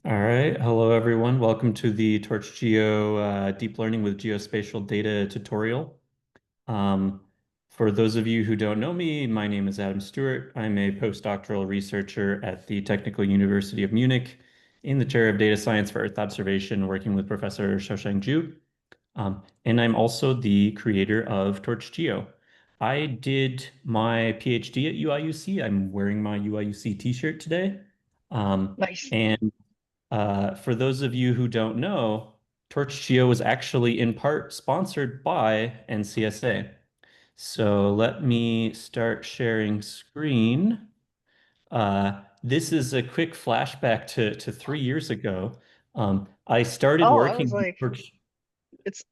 All right. Hello, everyone. Welcome to the TorchGeo Deep Learning with Geospatial Data tutorial. Um, for those of you who don't know me, my name is Adam Stewart. I'm a postdoctoral researcher at the Technical University of Munich in the chair of data science for Earth observation, working with Professor Xiaoshang Zhu. And I'm also the creator of TorchGeo. I did my PhD at UIUC. I'm wearing my UIUC t-shirt today. Um, Nice. and for those of you who don't know, TorchGeo was actually in part sponsored by NCSA. So let me start sharing screen. This is a quick flashback to 3 years ago. I started Oh, I was working on like, it's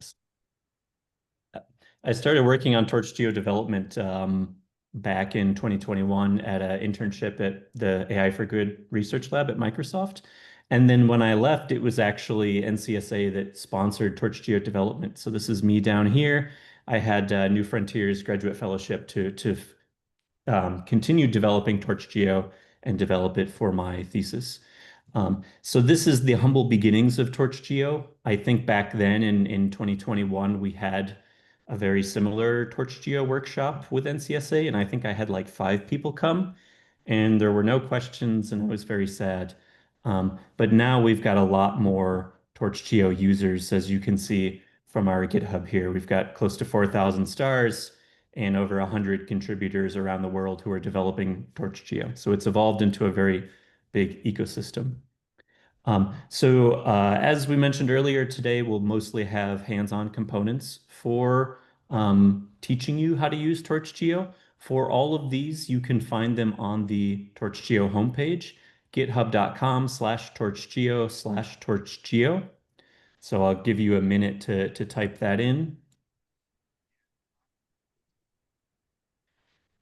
I started working on TorchGeo development back in 2021 at an internship at the AI for Good research lab at Microsoft. And then when I left, it was actually NCSA that sponsored TorchGeo development. So this is me down here. I had New Frontiers graduate fellowship to continue developing TorchGeo and develop it for my thesis. So this is the humble beginnings of TorchGeo. I think back then in 2021, we had a very similar TorchGeo workshop with NCSA, and I think I had like 5 people come, and there were no questions, and I was very sad. But now we've got a lot more TorchGeo users, as you can see from our GitHub here. We've got close to 4,000 stars and over 100 contributors around the world who are developing TorchGeo. So it's evolved into a very big ecosystem. As we mentioned earlier, today we'll mostly have hands-on components for teaching you how to use TorchGeo. For all of these, you can find them on the TorchGeo homepage, github.com/torchgeo/torchgeo. So I'll give you a minute to type that in.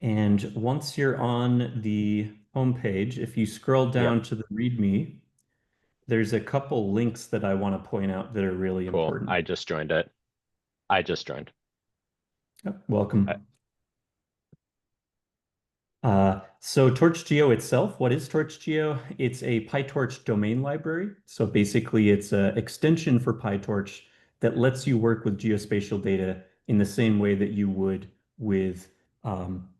And once you're on the homepage, if you scroll Yep. down to the README, there's a couple links that I want to point out that are really Cool. important. I just joined it. I just joined. Yep, I, welcome. So TorchGeo itself, what is TorchGeo? It's a PyTorch domain library. So basically, it's an extension for PyTorch that lets you work with geospatial data in the same way that you would with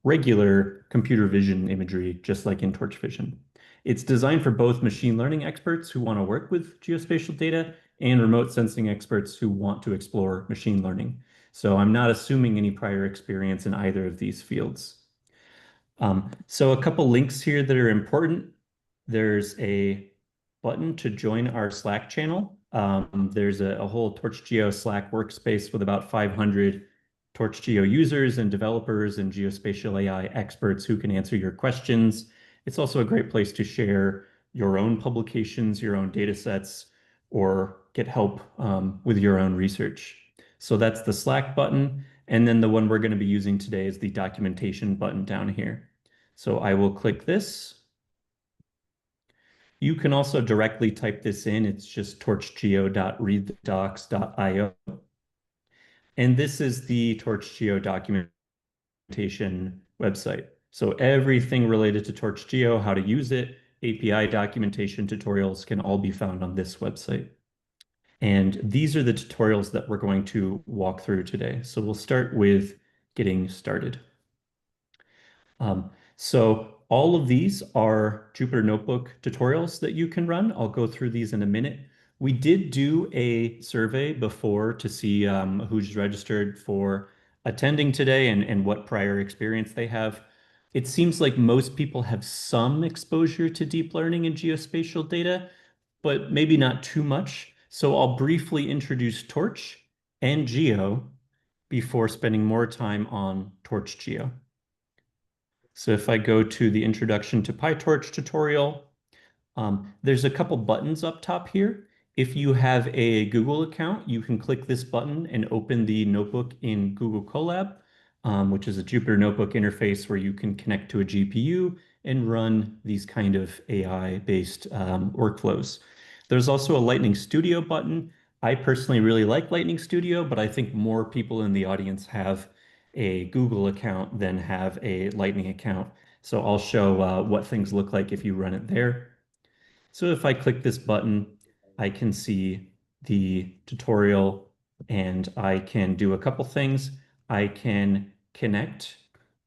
regular computer vision imagery, just like in Torch Vision. It's designed for both machine learning experts who want to work with geospatial data and remote sensing experts who want to explore machine learning. So I'm not assuming any prior experience in either of these fields. So a couple links here that are important. There's a button to join our Slack channel. There's a whole TorchGeo Slack workspace with about 500 TorchGeo users and developers and geospatial AI experts who can answer your questions. It's also a great place to share your own publications, your own data sets, or get help with your own research. So that's the Slack button. And then the one we're going to be using today is the documentation button down here. So I will click this. You can also directly type this in. It's just torchgeo.readthedocs.io. And this is the TorchGeo documentation website. So everything related to TorchGeo, how to use it, API documentation tutorials can all be found on this website. And these are the tutorials that we're going to walk through today. So we'll start with getting started. So all of these are Jupyter Notebook tutorials that you can run. I'll go through these in a minute. We did do a survey before to see who's registered for attending today and what prior experience they have. It seems like most people have some exposure to deep learning and geospatial data, but maybe not too much. So I'll briefly introduce Torch and Geo before spending more time on Torch Geo. So if I go to the Introduction to PyTorch tutorial, there's a couple buttons up top here. If you have a Google account, you can click this button and open the notebook in Google Colab, which is a Jupyter Notebook interface where you can connect to a GPU and run these kind of AI-based workflows. There's also a Lightning Studio button. I personally really like Lightning Studio, but I think more people in the audience have a Google account than have a Lightning account. So I'll show what things look like if you run it there. So if I click this button, I can see the tutorial and I can do a couple things. I can connect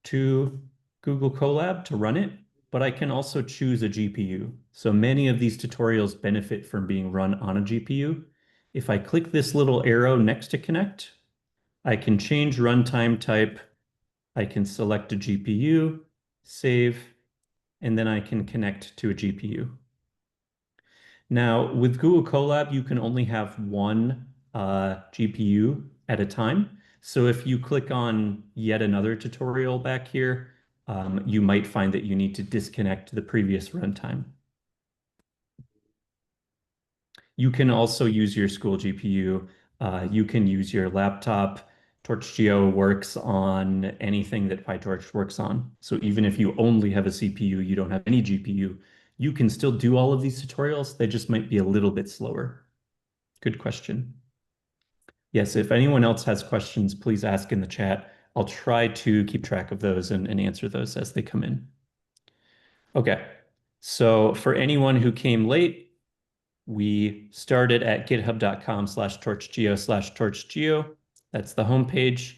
to Google Colab to run it, but I can also choose a GPU. So many of these tutorials benefit from being run on a GPU. If I click this little arrow next to connect, I can change runtime type. I can select a GPU, save, and then I can connect to a GPU. Now, with Google Colab, you can only have one GPU at a time. So if you click on yet another tutorial back here, you might find that you need to disconnect the previous runtime. You can also use your school GPU. You can use your laptop. TorchGeo works on anything that PyTorch works on. So even if you only have a CPU, you don't have any GPU, you can still do all of these tutorials. They just might be a little bit slower. Good question. Yes, if anyone else has questions, please ask in the chat. I'll try to keep track of those and answer those as they come in. Okay, so for anyone who came late, we started at github.com/torchgeo/torchgeo. That's the homepage.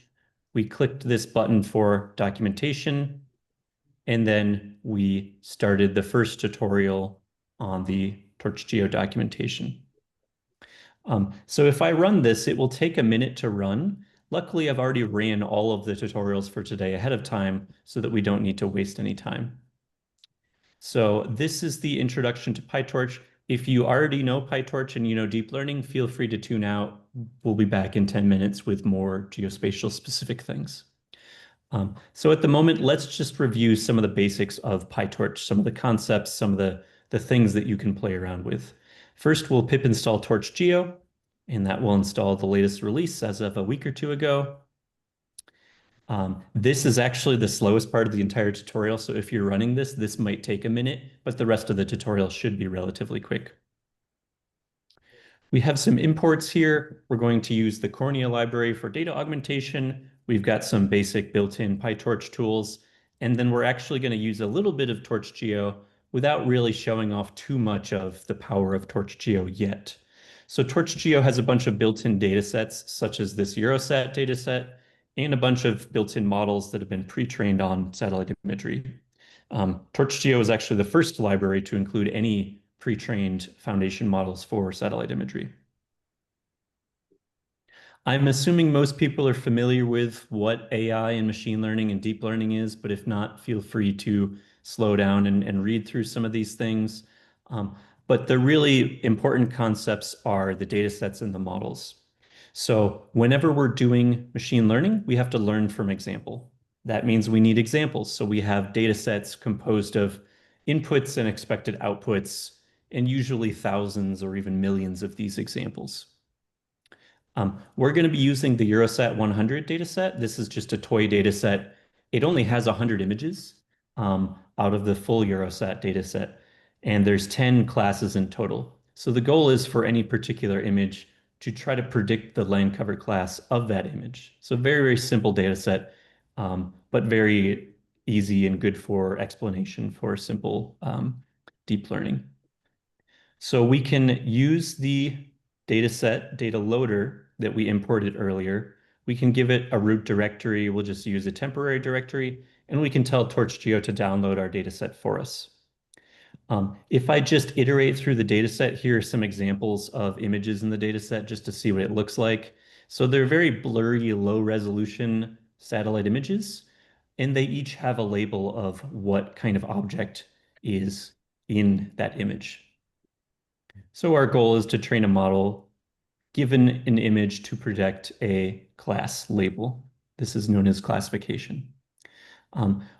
We clicked this button for documentation, and then we started the first tutorial on the TorchGeo documentation. So if I run this, it will take a minute to run. Luckily, I've already ran all of the tutorials for today ahead of time so that we don't need to waste any time. So this is the introduction to PyTorch. If you already know PyTorch and you know deep learning, feel free to tune out. We'll be back in 10 minutes with more geospatial specific things. So at the moment, let's just review some of the basics of PyTorch, some of the concepts, some of the things that you can play around with. First, we'll pip install TorchGeo, and that will install the latest release as of a week or two ago. This is actually the slowest part of the entire tutorial, so if you're running this, this might take a minute, but the rest of the tutorial should be relatively quick. We have some imports here. We're going to use the Cornea library for data augmentation. We've got some basic built-in PyTorch tools, and then we're actually going to use a little bit of TorchGeo without really showing off too much of the power of TorchGeo yet. So TorchGeo has a bunch of built-in data sets, such as this Eurosat data set, and a bunch of built-in models that have been pre-trained on satellite imagery. TorchGeo is actually the first library to include any pre-trained foundation models for satellite imagery. I'm assuming most people are familiar with what AI and machine learning and deep learning is, but if not, feel free to slow down and read through some of these things. But the really important concepts are the data sets and the models. So whenever we're doing machine learning, we have to learn from example. That means we need examples. So we have data sets composed of inputs and expected outputs, and usually thousands or even millions of these examples. We're going to be using the Eurosat 100 dataset. This is just a toy dataset. It only has 100 images out of the full Eurosat dataset, and there's 10 classes in total. So the goal is for any particular image to try to predict the land cover class of that image. So very, very simple dataset, but very easy and good for explanation for simple deep learning. So we can use the dataset data loader that we imported earlier. We can give it a root directory. We'll just use a temporary directory, and we can tell TorchGeo to download our dataset for us. If I just iterate through the dataset, here are some examples of images in the dataset just to see what it looks like. So they're very blurry, low resolution satellite images, and they each have a label of what kind of object is in that image. So our goal is to train a model given an image to predict a class label. This is known as classification.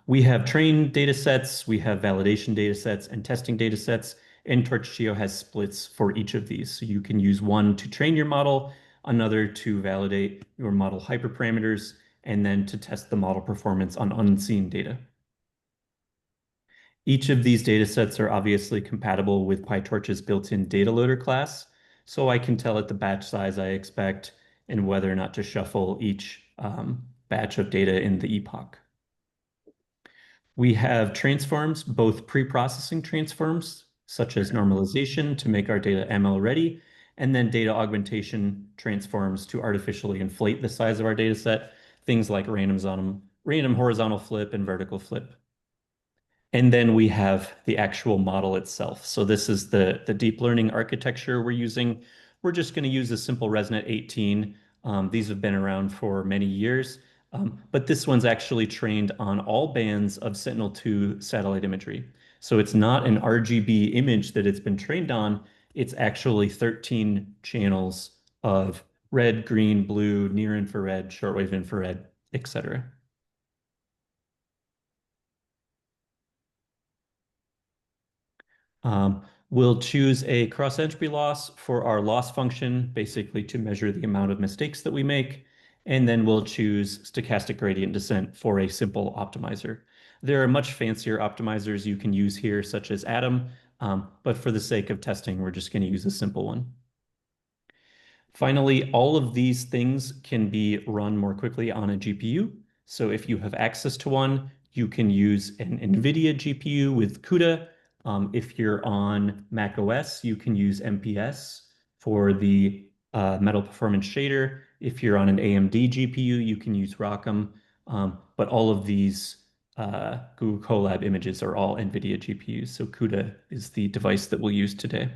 We have trained data sets, we have validation data sets and testing data sets, and TorchGeo has splits for each of these. So you can use one to train your model, another to validate your model hyperparameters, and then to test the model performance on unseen data. Each of these data sets are obviously compatible with PyTorch's built-in data loader class, so I can tell it the batch size I expect and whether or not to shuffle each batch of data in the epoch. We have transforms, both pre-processing transforms, such as normalization to make our data ML ready, and then data augmentation transforms to artificially inflate the size of our data set, things like random horizontal flip and vertical flip. And then we have the actual model itself. So this is the deep learning architecture we're using. We're just going to use a simple ResNet 18. These have been around for many years, but this one's actually trained on all bands of Sentinel-2 satellite imagery. So it's not an RGB image that it's been trained on. It's actually 13 channels of red, green, blue, near infrared, shortwave infrared, etc. We'll choose a cross entropy loss for our loss function, basically to measure the amount of mistakes that we make. And then we'll choose stochastic gradient descent for a simple optimizer. There are much fancier optimizers you can use here, such as Atom, but for the sake of testing, we're just going to use a simple one. Finally, all of these things can be run more quickly on a GPU. So if you have access to one, you can use an NVIDIA GPU with CUDA. If you're on Mac OS, you can use MPS for the Metal Performance Shader. If you're on an AMD GPU, you can use ROCm. But all of these Google Colab images are all NVIDIA GPUs. So CUDA is the device that we'll use today.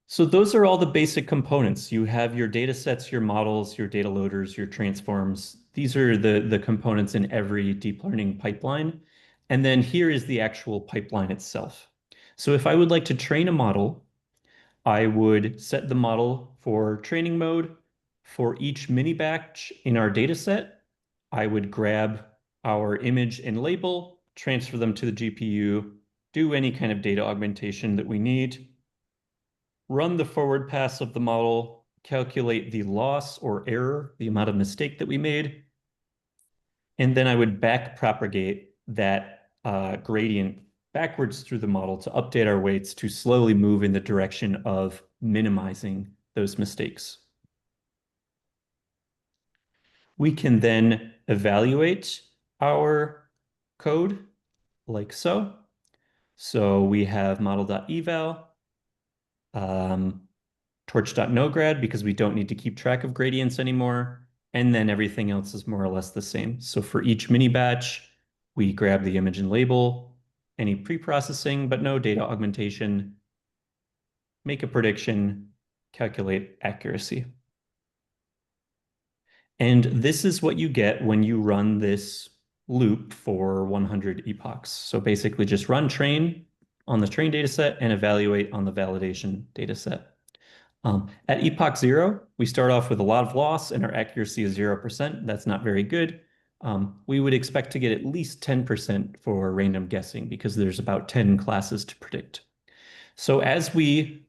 So those are all the basic components. You have your data sets, your models, your data loaders, your transforms. These are the components in every deep learning pipeline. And then here is the actual pipeline itself. So if I would like to train a model, I would set the model for training mode. For each mini batch in our data set, I would grab our image and label, transfer them to the GPU, do any kind of data augmentation that we need, run the forward pass of the model, calculate the loss or error, the amount of mistake that we made, and then I would back propagate that gradient backwards through the model to update our weights to slowly move in the direction of minimizing those mistakes. We can then evaluate our code like so. So we have model.eval, torch.nograd because we don't need to keep track of gradients anymore. And then everything else is more or less the same. So for each mini batch, we grab the image and label, any pre-processing, but no data augmentation, make a prediction, calculate accuracy. And this is what you get when you run this loop for 100 epochs. So basically just run train on the train data set and evaluate on the validation data set. At epoch 0, we start off with a lot of loss and our accuracy is 0%. That's not very good. We would expect to get at least 10% for random guessing because there's about 10 classes to predict. So as we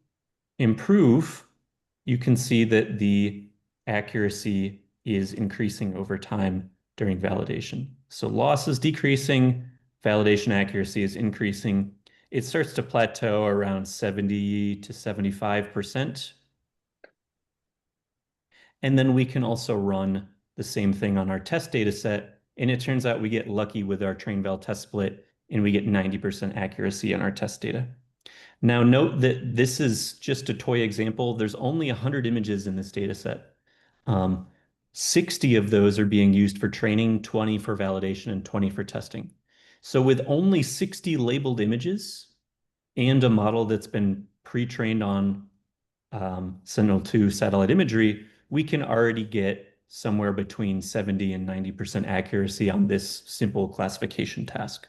improve, you can see that the accuracy is increasing over time during validation. So loss is decreasing, validation accuracy is increasing. It starts to plateau around 70 to 75%. And then we can also run the same thing on our test data set. And it turns out we get lucky with our train val test split and we get 90% accuracy on our test data. Now note that this is just a toy example. There's only 100 images in this data set. 60 of those are being used for training, 20 for validation, and 20 for testing. So with only 60 labeled images and a model that's been pre-trained on Sentinel-2 satellite imagery, we can already get somewhere between 70 and 90% accuracy on this simple classification task.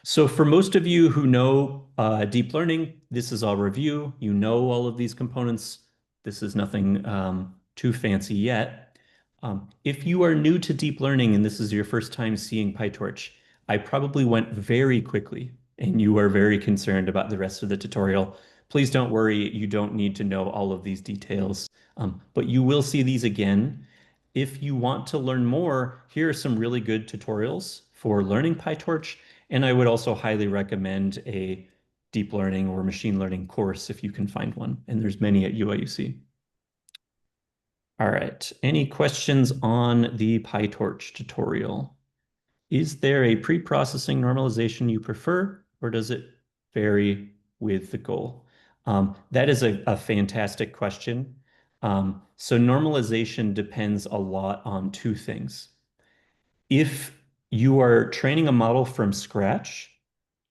So for most of you who know deep learning, this is all review. You know all of these components. This is nothing too fancy yet. If you are new to deep learning and this is your first time seeing PyTorch, I probably went very quickly and you are very concerned about the rest of the tutorial. Please don't worry, you don't need to know all of these details, but you will see these again. If you want to learn more, here are some really good tutorials for learning PyTorch, and I would also highly recommend a deep learning or machine learning course if you can find one, and there's many at UIUC. All right, any questions on the PyTorch tutorial? Is there a pre-processing normalization you prefer, or does it vary with the goal? That is a fantastic question. So normalization depends a lot on two things. If you are training a model from scratch,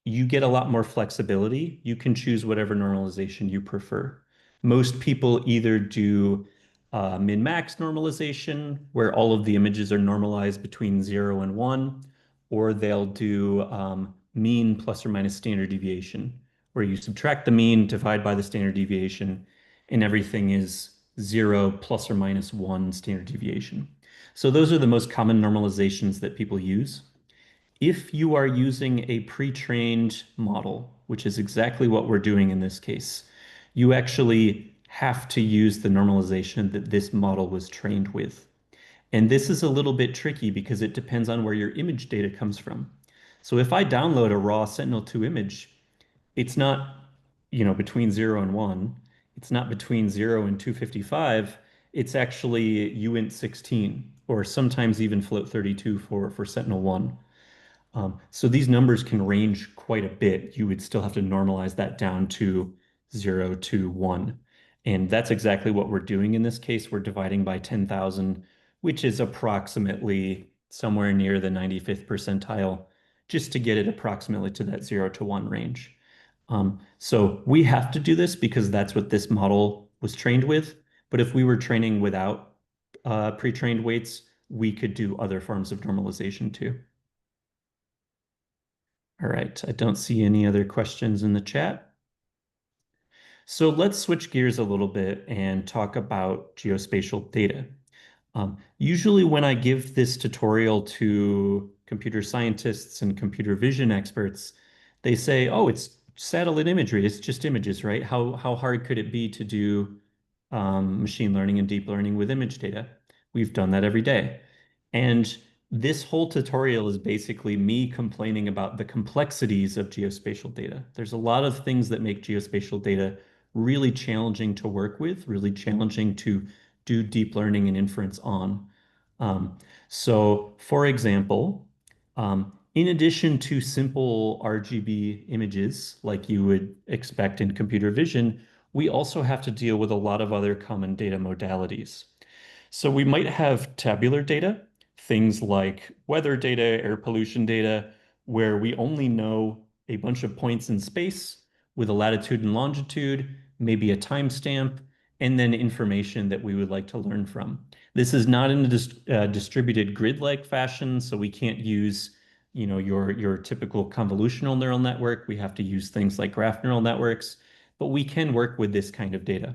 you get a lot more flexibility. You can choose whatever normalization you prefer. Most people either do min-max normalization, where all of the images are normalized between 0 and 1, or they'll do mean plus or minus standard deviation, where you subtract the mean, divide by the standard deviation, and everything is 0 plus or minus 1 standard deviation. So those are the most common normalizations that people use. If you are using a pre-trained model, which is exactly what we're doing in this case, you actually have to use the normalization that this model was trained with. And this is a little bit tricky because it depends on where your image data comes from. So if I download a raw Sentinel-2 image, it's not, between 0 and 1. It's not between 0 and 255. It's actually uint 16, or sometimes even float 32 for Sentinel-1. So these numbers can range quite a bit. You would still have to normalize that down to 0 to 1. And that's exactly what we're doing in this case. We're dividing by 10,000, which is approximately somewhere near the 95th percentile, just to get it approximately to that 0 to 1 range. So we have to do this because that's what this model was trained with. But if we were training without pre-trained weights, we could do other forms of normalization too. All right, I don't see any other questions in the chat. So let's switch gears a little bit and talk about geospatial data. Usually when I give this tutorial to computer scientists and computer vision experts, they say, oh, it's satellite imagery. It's just images, right? How hard could it be to do machine learning and deep learning with image data? We've done that every day. And this whole tutorial is basically me complaining about the complexities of geospatial data. There's a lot of things that make geospatial data really challenging to work with, really challenging to do deep learning and inference on. So, for example, in addition to simple RGB images like you would expect in computer vision, we also have to deal with a lot of other common data modalities. So we might have tabular data, things like weather data, air pollution data, where we only know a bunch of points in space with a latitude and longitude, maybe a timestamp, and then information that we would like to learn from. This is not in a distributed grid-like fashion, so we can't use, your typical convolutional neural network. We have to use things like graph neural networks, but we can work with this kind of data.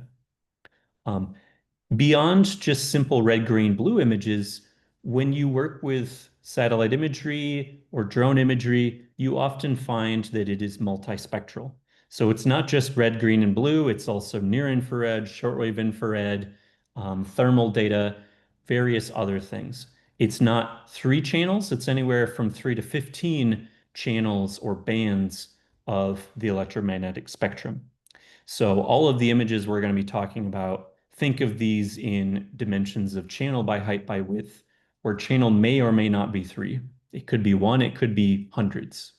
Beyond just simple red, green, blue images, when you work with satellite imagery or drone imagery, you often find that it is multispectral. So it's not just red, green, and blue, it's also near infrared, shortwave infrared, thermal data, various other things. It's not 3 channels, it's anywhere from 3 to 15 channels or bands of the electromagnetic spectrum. So all of the images we're going to be talking about, think of these in dimensions of channel by height by width, where channel may or may not be 3. It could be 1, it could be hundreds.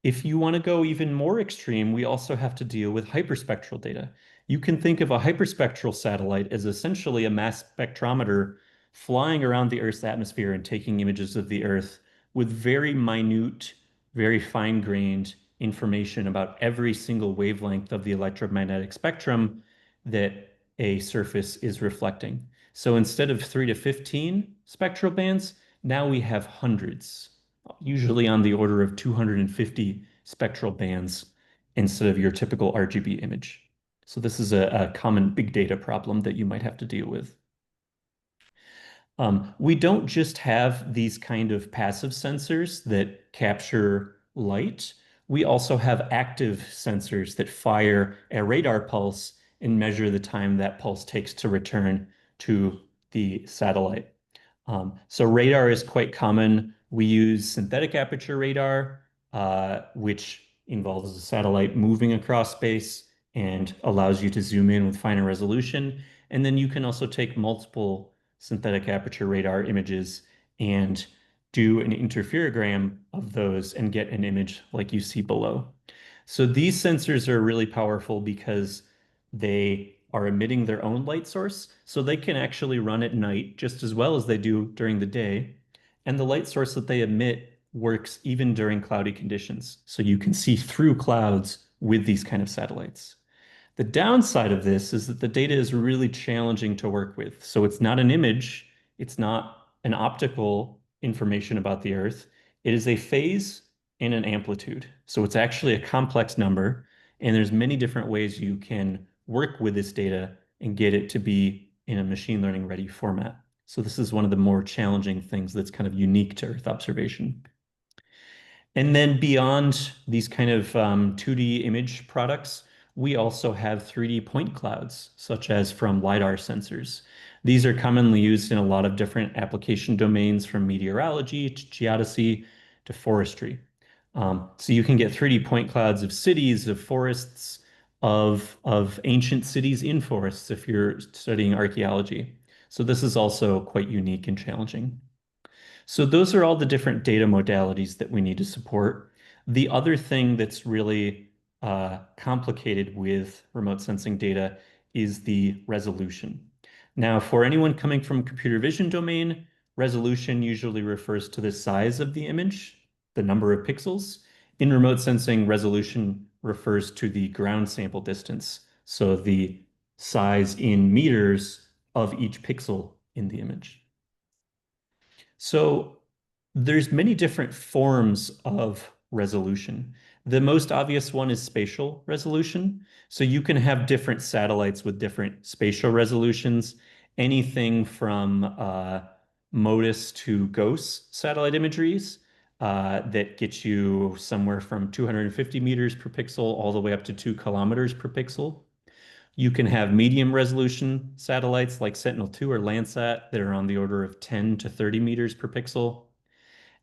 If you want to go even more extreme, we also have to deal with hyperspectral data. You can think of a hyperspectral satellite as essentially a mass spectrometer flying around the Earth's atmosphere and taking images of the Earth with very minute, very fine-grained information about every single wavelength of the electromagnetic spectrum that a surface is reflecting. So instead of 3 to 15 spectral bands, now we have hundreds, usually on the order of 250 spectral bands instead of your typical RGB image. So this is a common big data problem that you might have to deal with. We don't just have these kind of passive sensors that capture light. We also have active sensors that fire a radar pulse and measure the time that pulse takes to return to the satellite. So radar is quite common. We use synthetic aperture radar, which involves a satellite moving across space and allows you to zoom in with finer resolution. And then you can also take multiple synthetic aperture radar images and do an interferogram of those and get an image like you see below. So these sensors are really powerful because they are emitting their own light source, so they can actually run at night just as well as they do during the day. And the light source that they emit works even during cloudy conditions. So you can see through clouds with these kind of satellites. The downside of this is that the data is really challenging to work with. So it's not an image, it's not an optical information about the Earth. It is a phase and an amplitude. So it's actually a complex number, and there's many different ways you can work with this data and get it to be in a machine learning ready format. So this is one of the more challenging things that's kind of unique to Earth observation. And then beyond these kind of 2D image products, we also have 3D point clouds, such as from LiDAR sensors. These are commonly used in a lot of different application domains, from meteorology to geodesy to forestry. So you can get 3D point clouds of cities, of forests, of ancient cities in forests if you're studying archaeology. So this is also quite unique and challenging. So those are all the different data modalities that we need to support. The other thing that's really complicated with remote sensing data is the resolution. Now, for anyone coming from computer vision domain, resolution usually refers to the size of the image, the number of pixels. In remote sensing, resolution refers to the ground sample distance, so the size in meters of each pixel in the image. So there's many different forms of resolution. The most obvious one is spatial resolution. So you can have different satellites with different spatial resolutions, anything from MODIS to GOES satellite imageries that get you somewhere from 250 meters per pixel all the way up to 2 kilometers per pixel. You can have medium resolution satellites like Sentinel-2 or Landsat that are on the order of 10 to 30 meters per pixel.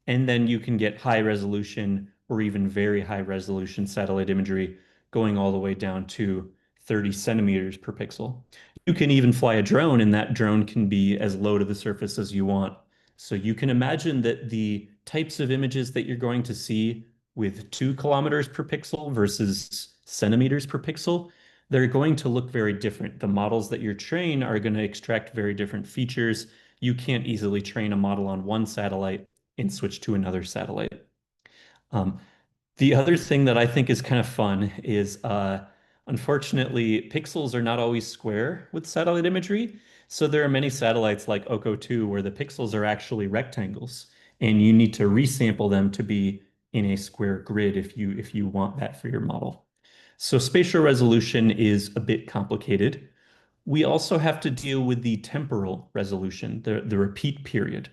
And then you can get high resolution or even very high resolution satellite imagery going all the way down to 30 centimeters per pixel. You can even fly a drone, and that drone can be as low to the surface as you want. So you can imagine that the types of images that you're going to see with 2 kilometers per pixel versus centimeters per pixel, they're going to look very different. The models that you're trained are going to extract very different features. You can't easily train a model on one satellite and switch to another satellite. Um, the other thing that I think is kind of fun is, unfortunately, pixels are not always square with satellite imagery. So there are many satellites like OCO2 where the pixels are actually rectangles, and you need to resample them to be in a square grid if you want that for your model. So spatial resolution is a bit complicated. We also have to deal with the temporal resolution, the repeat period.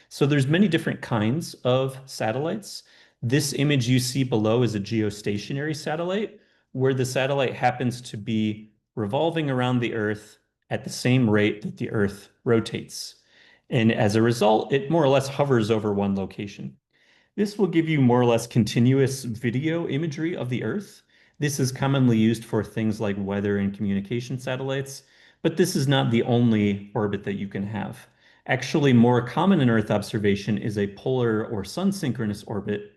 So there's many different kinds of satellites. This image you see below is a geostationary satellite, where the satellite happens to be revolving around the Earth at the same rate that the Earth rotates. And as a result, it more or less hovers over one location. This will give you more or less continuous video imagery of the Earth. This is commonly used for things like weather and communication satellites, but this is not the only orbit that you can have. Actually, more common in Earth observation is a polar or sun-synchronous orbit,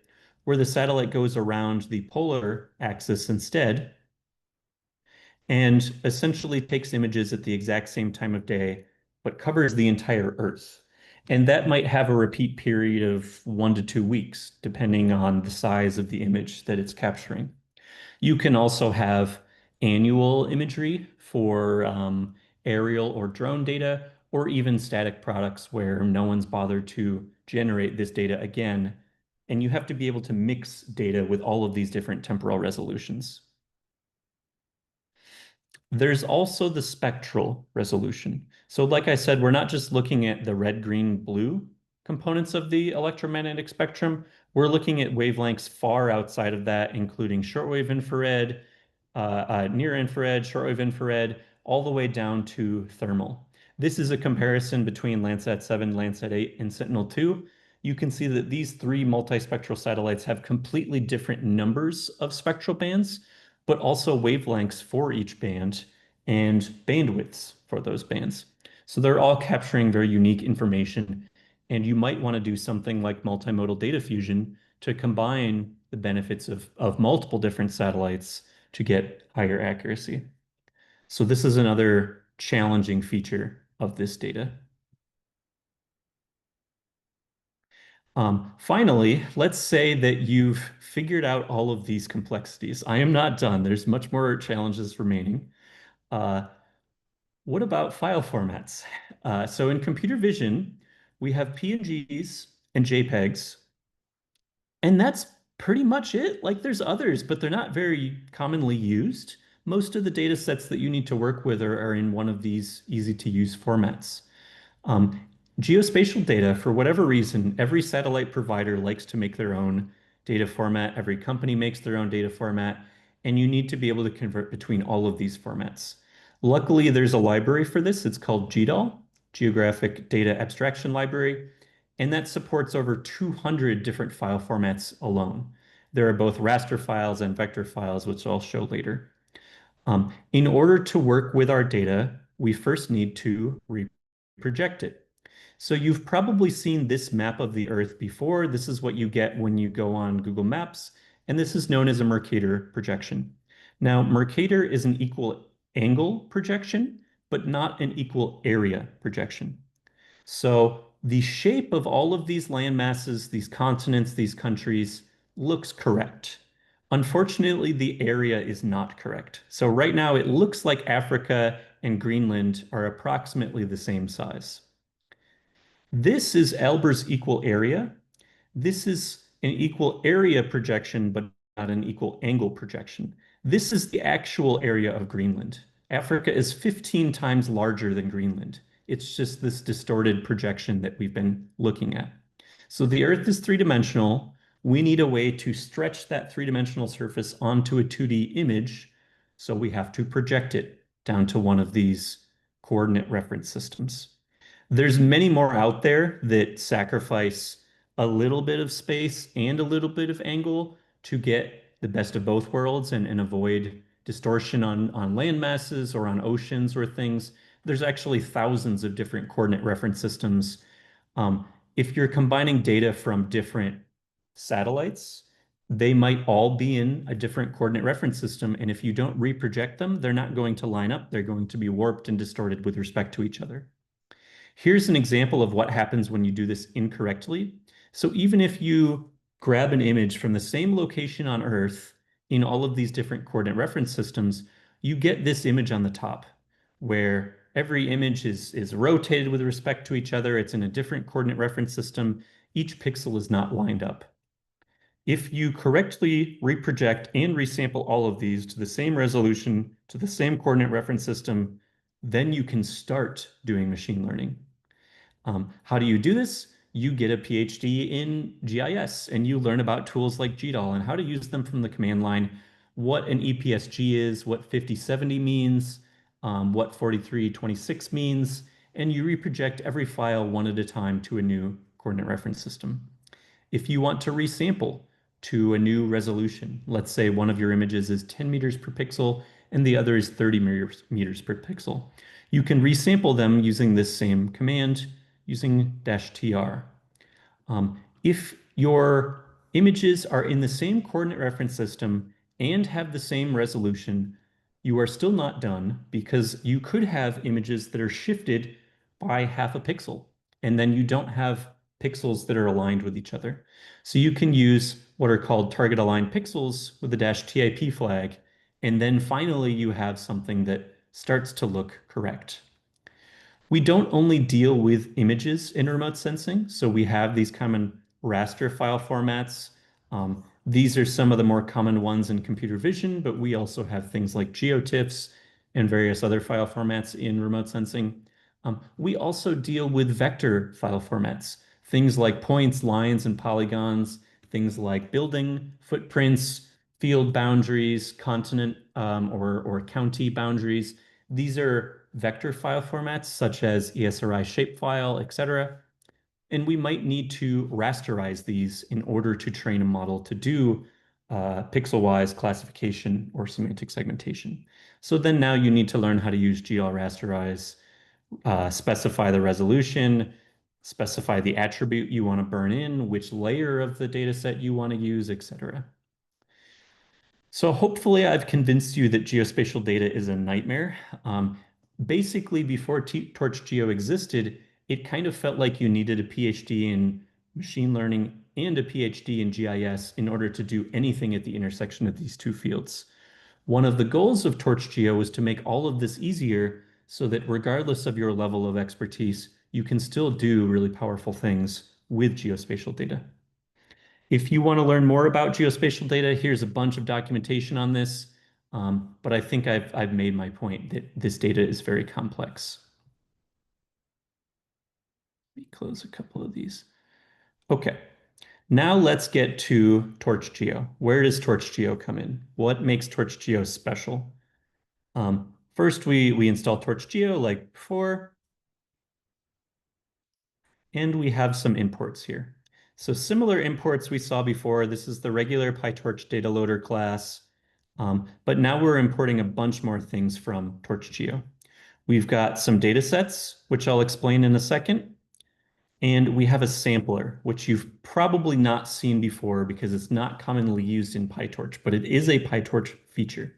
where the satellite goes around the polar axis instead and essentially takes images at the exact same time of day, but covers the entire Earth. And that might have a repeat period of 1 to 2 weeks, depending on the size of the image that it's capturing. You can also have annual imagery for aerial or drone data, or even static products where no one's bothered to generate this data again. And you have to be able to mix data with all of these different temporal resolutions. There's also the spectral resolution. So like I said, we're not just looking at the red, green, blue components of the electromagnetic spectrum. We're looking at wavelengths far outside of that, including shortwave infrared, near infrared, shortwave infrared, all the way down to thermal. This is a comparison between Landsat 7, Landsat 8, and Sentinel-2. You can see that these three multispectral satellites have completely different numbers of spectral bands, but also wavelengths for each band and bandwidths for those bands. So they're all capturing very unique information And you might want to do something like multimodal data fusion to combine the benefits of multiple different satellites to get higher accuracy. So this is another challenging feature of this data. Finally, let's say that you've figured out all of these complexities. I am not done. There's much more challenges remaining. Uh, what about file formats? So in computer vision, we have PNGs and JPEGs, and that's pretty much it. Like there's others, but they're not very commonly used. Most of the data sets that you need to work with are in one of these easy to use formats. Um, Geospatial data, for whatever reason, every satellite provider likes to make their own data format. Every company makes their own data format, and you need to be able to convert between all of these formats. Luckily, there's a library for this. It's called GDAL, Geographic Data Abstraction Library, and that supports over 200 different file formats alone. There are both raster files and vector files, which I'll show later. In order to work with our data, we first need to reproject it. So you've probably seen this map of the Earth before. This is what you get when you go on Google Maps, and this is known as a Mercator projection. Now, Mercator is an equal angle projection, but not an equal area projection. So the shape of all of these land masses, these continents, these countries looks correct. Unfortunately, the area is not correct. So right now it looks like Africa and Greenland are approximately the same size. This is Albers equal area. This is an equal area projection, but not an equal angle projection. This is the actual area of Greenland. Africa is 15 times larger than Greenland. It's just this distorted projection that we've been looking at. So the Earth is three-dimensional. We need a way to stretch that three-dimensional surface onto a 2D image. So we have to project it down to one of these coordinate reference systems. There's many more out there that sacrifice a little bit of space and a little bit of angle to get the best of both worlds and avoid distortion on land masses or on oceans or things. There's actually thousands of different coordinate reference systems. If you're combining data from different satellites, they might all be in a different coordinate reference system. And if you don't reproject them, they're not going to line up. They're going to be warped and distorted with respect to each other. Here's an example of what happens when you do this incorrectly. So even if you grab an image from the same location on Earth in all of these different coordinate reference systems, you get this image on the top where every image is rotated with respect to each other. It's in a different coordinate reference system. Each pixel is not lined up. If you correctly reproject and resample all of these to the same resolution, to the same coordinate reference system, then you can start doing machine learning. How do you do this? You get a PhD in GIS and you learn about tools like GDAL and how to use them from the command line, what an EPSG is, what 5070 means, what 4326 means, and you reproject every file one at a time to a new coordinate reference system. If you want to resample to a new resolution, let's say one of your images is 10 meters per pixel and the other is 30 meters per pixel, you can resample them using this same command using -tr. If your images are in the same coordinate reference system and have the same resolution, you are still not done because you could have images that are shifted by half a pixel, and then you don't have pixels that are aligned with each other. So you can use what are called target aligned pixels with the -tip flag, and then finally you have something that starts to look correct. We don't only deal with images in remote sensing, so we have these common raster file formats. These are some of the more common ones in computer vision, but we also have things like GeoTIFFs and various other file formats in remote sensing. We also deal with vector file formats, things like points, lines, and polygons, things like building footprints, field boundaries, continent or county boundaries. These are vector file formats such as ESRI shapefile, etc. And we might need to rasterize these in order to train a model to do pixel-wise classification or semantic segmentation. So then now you need to learn how to use GL rasterize, specify the resolution, specify the attribute you want to burn in, which layer of the data set you want to use, etc. So hopefully I've convinced you that geospatial data is a nightmare. Basically, before TorchGeo existed, it kind of felt like you needed a PhD in machine learning and a PhD in GIS in order to do anything at the intersection of these two fields. One of the goals of TorchGeo was to make all of this easier so that regardless of your level of expertise, you can still do really powerful things with geospatial data. If you want to learn more about geospatial data, here's a bunch of documentation on this. But I think I've made my point that this data is very complex. Let me close a couple of these. Okay, now let's get to TorchGeo. Where does TorchGeo come in? What makes TorchGeo special? First, we install TorchGeo like before, and we have some imports here. So similar imports we saw before. This is the regular PyTorch data loader class. But now we're importing a bunch more things from TorchGeo. We've got some data sets, which I'll explain in a second. And we have a sampler, which you've probably not seen before because it's not commonly used in PyTorch, but it is a PyTorch feature.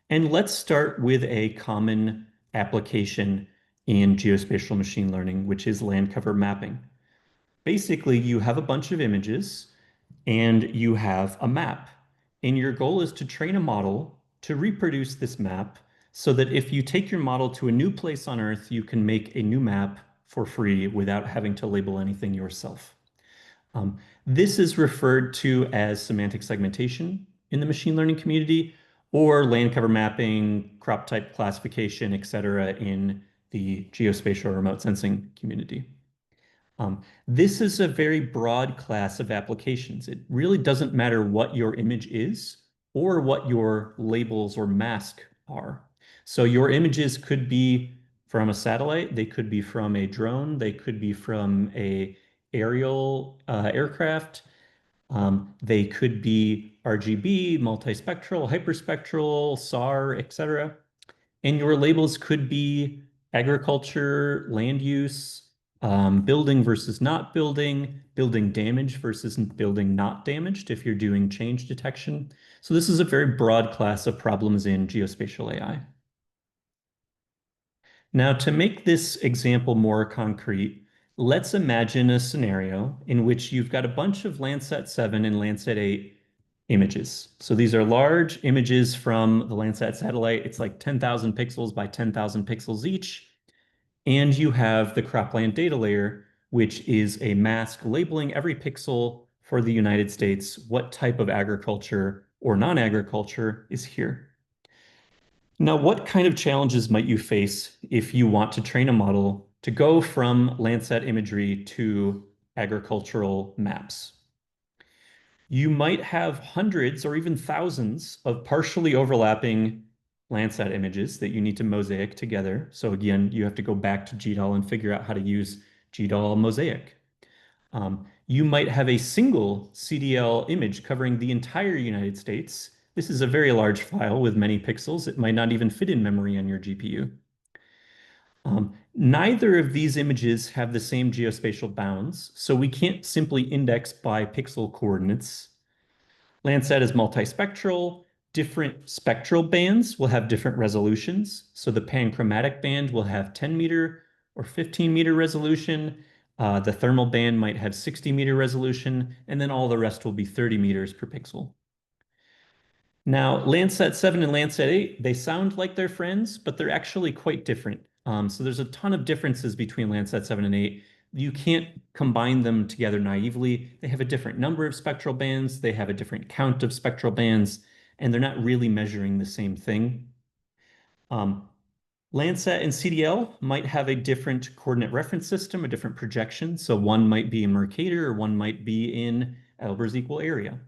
And let's start with a common application in geospatial machine learning, which is land cover mapping. Basically, you have a bunch of images and you have a map. And your goal is to train a model to reproduce this map so that if you take your model to a new place on Earth, you can make a new map for free without having to label anything yourself. This is referred to as semantic segmentation in the machine learning community, or land cover mapping, crop type classification, etc., in the geospatial remote sensing community. This is a very broad class of applications. It really doesn't matter what your image is or what your labels or mask are. So your images could be from a satellite, they could be from a drone, they could be from a aerial aircraft, they could be RGB, multispectral, hyperspectral, SAR, etc. And your labels could be agriculture, land use, building versus not building, building damaged versus building not damaged if you're doing change detection. So this is a very broad class of problems in geospatial AI. Now, to make this example more concrete, let's imagine a scenario in which you've got a bunch of Landsat 7 and Landsat 8 images. So these are large images from the Landsat satellite. It's like 10,000 pixels by 10,000 pixels each. And you have the cropland data layer, which is a mask labeling every pixel for the United States, what type of agriculture or non-agriculture is here. Now, what kind of challenges might you face if you want to train a model to go from Landsat imagery to agricultural maps? You might have hundreds or even thousands of partially overlapping Landsat images that you need to mosaic together. So again, you have to go back to GDAL and figure out how to use GDAL mosaic. You might have a single CDL image covering the entire United States. This is a very large file with many pixels. It might not even fit in memory on your GPU. Neither of these images have the same geospatial bounds, so we can't simply index by pixel coordinates. Landsat is multispectral. Different spectral bands will have different resolutions. So the panchromatic band will have 10-meter or 15-meter resolution. The thermal band might have 60-meter resolution, and then all the rest will be 30 meters per pixel. Now, Landsat 7 and Landsat 8, they sound like they're friends, but they're actually quite different. So there's a ton of differences between Landsat 7 and 8. You can't combine them together naively. They have a different number of spectral bands, they have a different count of spectral bands, and they're not really measuring the same thing. Landsat and CDL might have a different coordinate reference system, a different projection. So one might be in Mercator or one might be in Albers equal area.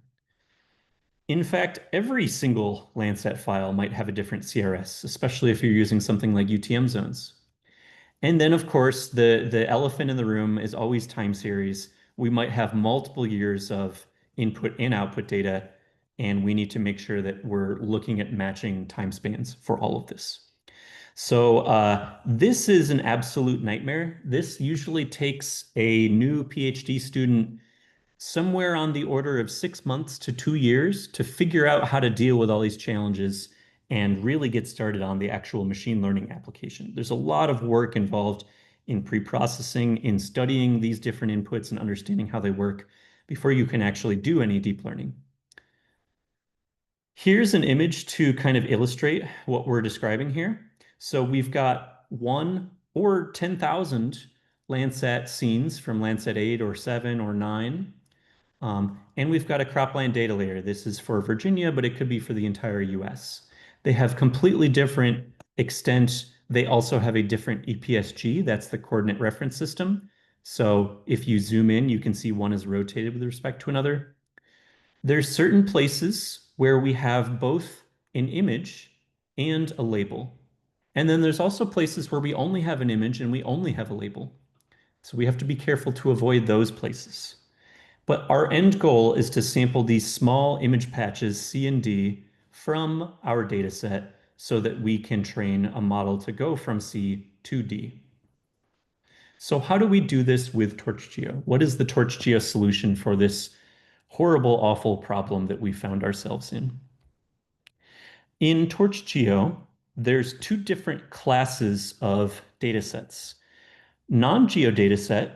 In fact, every single Landsat file might have a different CRS, especially if you're using something like UTM zones. And then, of course, the elephant in the room is always time series. We might have multiple years of input and output data, and we need to make sure that we're looking at matching time spans for all of this. So this is an absolute nightmare. This usually takes a new PhD student somewhere on the order of 6 months to 2 years to figure out how to deal with all these challenges and really get started on the actual machine learning application. There's a lot of work involved in pre-processing, in studying these different inputs and understanding how they work before you can actually do any deep learning. Here's an image to kind of illustrate what we're describing here. So we've got 1 or 10,000 Landsat scenes from Landsat 8 or 7 or 9. And we've got a cropland data layer. This is for Virginia, but it could be for the entire US. They have completely different extent. They also have a different EPSG. That's the coordinate reference system. So if you zoom in, you can see one is rotated with respect to another. There's certain places where we have both an image and a label. And then there's also places where we only have an image and we only have a label. So we have to be careful to avoid those places. But our end goal is to sample these small image patches, C and D, from our data set so that we can train a model to go from C to D. So how do we do this with TorchGeo? What is the TorchGeo solution for this horrible, awful problem that we found ourselves in? In TorchGeo, there's two different classes of data sets. Non-geo dataset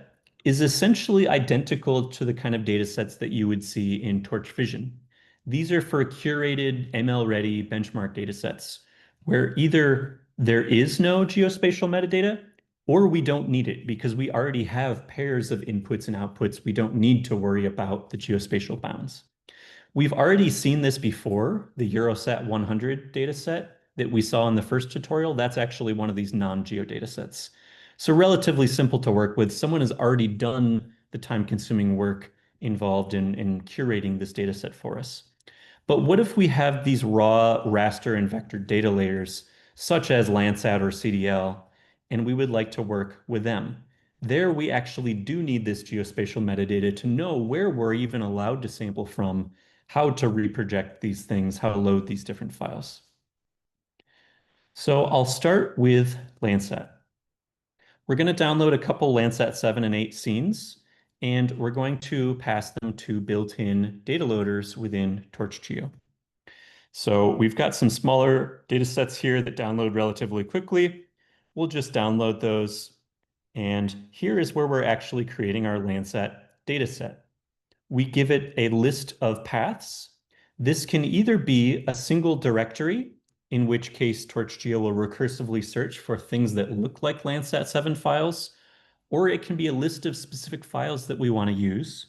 is essentially identical to the kind of data sets that you would see in Torch Vision. These are for curated ML-ready benchmark data sets where either there is no geospatial metadata or we don't need it because we already have pairs of inputs and outputs. We don't need to worry about the geospatial bounds. We've already seen this before, the Eurosat 100 dataset that we saw in the first tutorial. That's actually one of these non-geo datasets. So relatively simple to work with. Someone has already done the time-consuming work involved in curating this data set for us. But what if we have these raw raster and vector data layers, such as Landsat or CDL, and we would like to work with them? There we actually do need this geospatial metadata to know where we're even allowed to sample from, how to reproject these things, how to load these different files. So I'll start with Landsat. We're going to download a couple Landsat 7 and 8 scenes, and we're going to pass them to built-in data loaders within TorchGeo. So we've got some smaller data sets here that download relatively quickly. We'll just download those. And here is where we're actually creating our Landsat data set. We give it a list of paths. This can either be a single directory, in which case TorchGeo will recursively search for things that look like Landsat 7 files, or it can be a list of specific files that we want to use,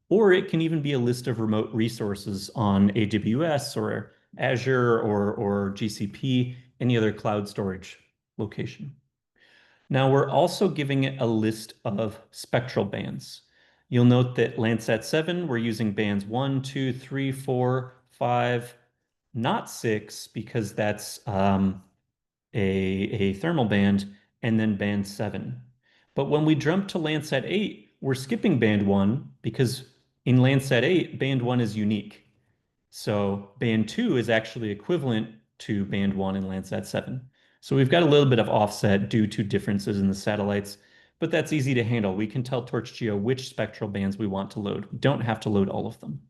or it can even be a list of remote resources on AWS or Azure or GCP, any other cloud storage location. Now we're also giving it a list of spectral bands. You'll note that Landsat 7, we're using bands 1, 2, 3, 4, 5, not 6, because that's a thermal band, and then band 7. But when we jump to Landsat 8, we're skipping band 1 because in Landsat 8, band 1 is unique. So band 2 is actually equivalent to band 1 in Landsat 7. So we've got a little bit of offset due to differences in the satellites, but that's easy to handle. We can tell TorchGeo which spectral bands we want to load. We don't have to load all of them.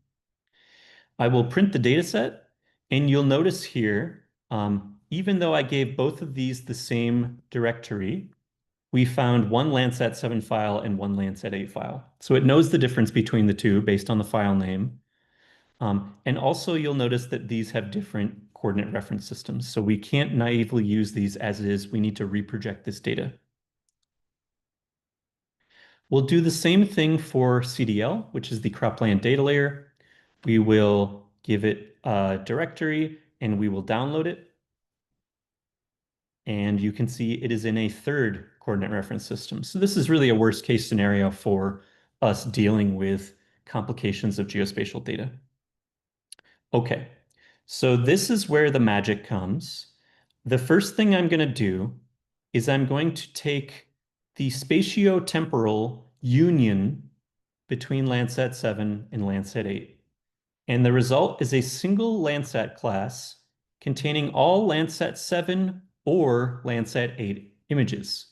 I will print the data set, and you'll notice here, even though I gave both of these the same directory, we found one Landsat 7 file and one Landsat 8 file. So it knows the difference between the two based on the file name. And also you'll notice that these have different coordinate reference systems. So we can't naively use these as is. We need to reproject this data. We'll do the same thing for CDL, which is the cropland data layer. We will give it a directory and we will download it. And you can see it is in a third coordinate reference system. So this is really a worst case scenario for us dealing with complications of geospatial data. Okay, so this is where the magic comes. The first thing I'm going to do is I'm going to take the spatiotemporal union between Landsat 7 and Landsat 8. And the result is a single Landsat class containing all Landsat 7 or Landsat 8 images.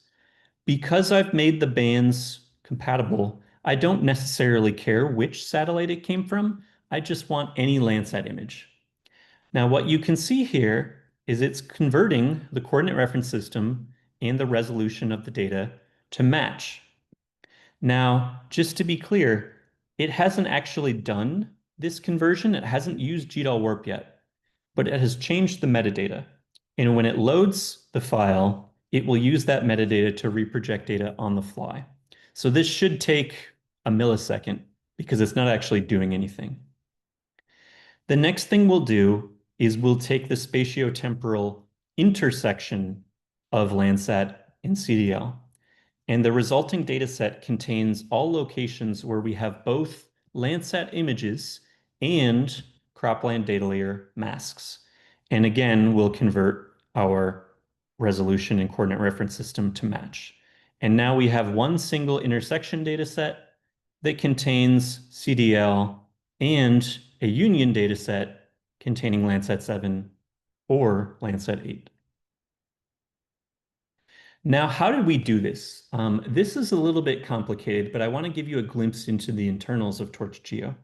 Because I've made the bands compatible, I don't necessarily care which satellite it came from. I just want any Landsat image. Now, what you can see here is it's converting the coordinate reference system and the resolution of the data to match. Now, just to be clear, it hasn't actually done this conversion. It hasn't used GDAL warp yet, but it has changed the metadata. And when it loads the file, it will use that metadata to reproject data on the fly. So this should take a millisecond because it's not actually doing anything. The next thing we'll do is we'll take the spatiotemporal intersection of Landsat and CDL. And the resulting data set contains all locations where we have both Landsat images and cropland data layer masks. And again, we'll convert our resolution and coordinate reference system to match. And now we have one single intersection data set that contains CDL and a union data set containing Landsat 7 or Landsat 8. Now, how did we do this? This is a little bit complicated, but I want to give you a glimpse into the internals of TorchGeo.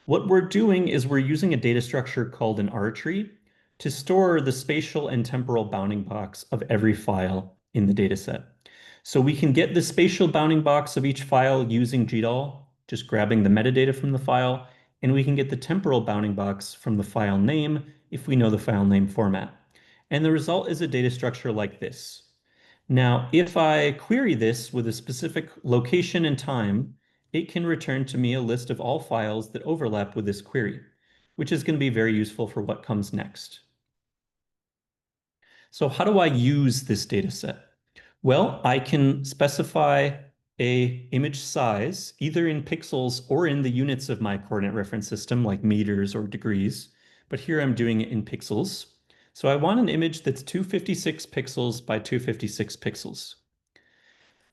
What we're doing is we're using a data structure called an R tree to store the spatial and temporal bounding box of every file in the dataset. So we can get the spatial bounding box of each file using GDAL, just grabbing the metadata from the file, and we can get the temporal bounding box from the file name if we know the file name format. And the result is a data structure like this. Now, if I query this with a specific location and time, it can return to me a list of all files that overlap with this query, which is going to be very useful for what comes next. So how do I use this data set? Well, I can specify a image size, either in pixels or in the units of my coordinate reference system, like meters or degrees. But here I'm doing it in pixels. So I want an image that's 256 pixels by 256 pixels.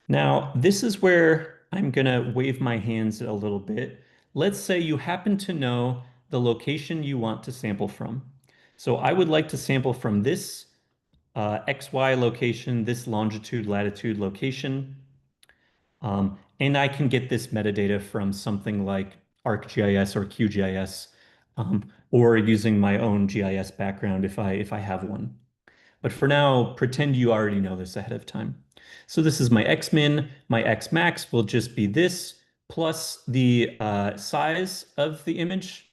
Now, this is where I'm going to wave my hands a little bit. Let's say you happen to know the location you want to sample from. So I would like to sample from this XY location, this longitude, latitude location. And I can get this metadata from something like ArcGIS or QGIS, or using my own GIS background if I have one. But for now, pretend you already know this ahead of time. So this is my Xmin. My Xmax will just be this plus the size of the image,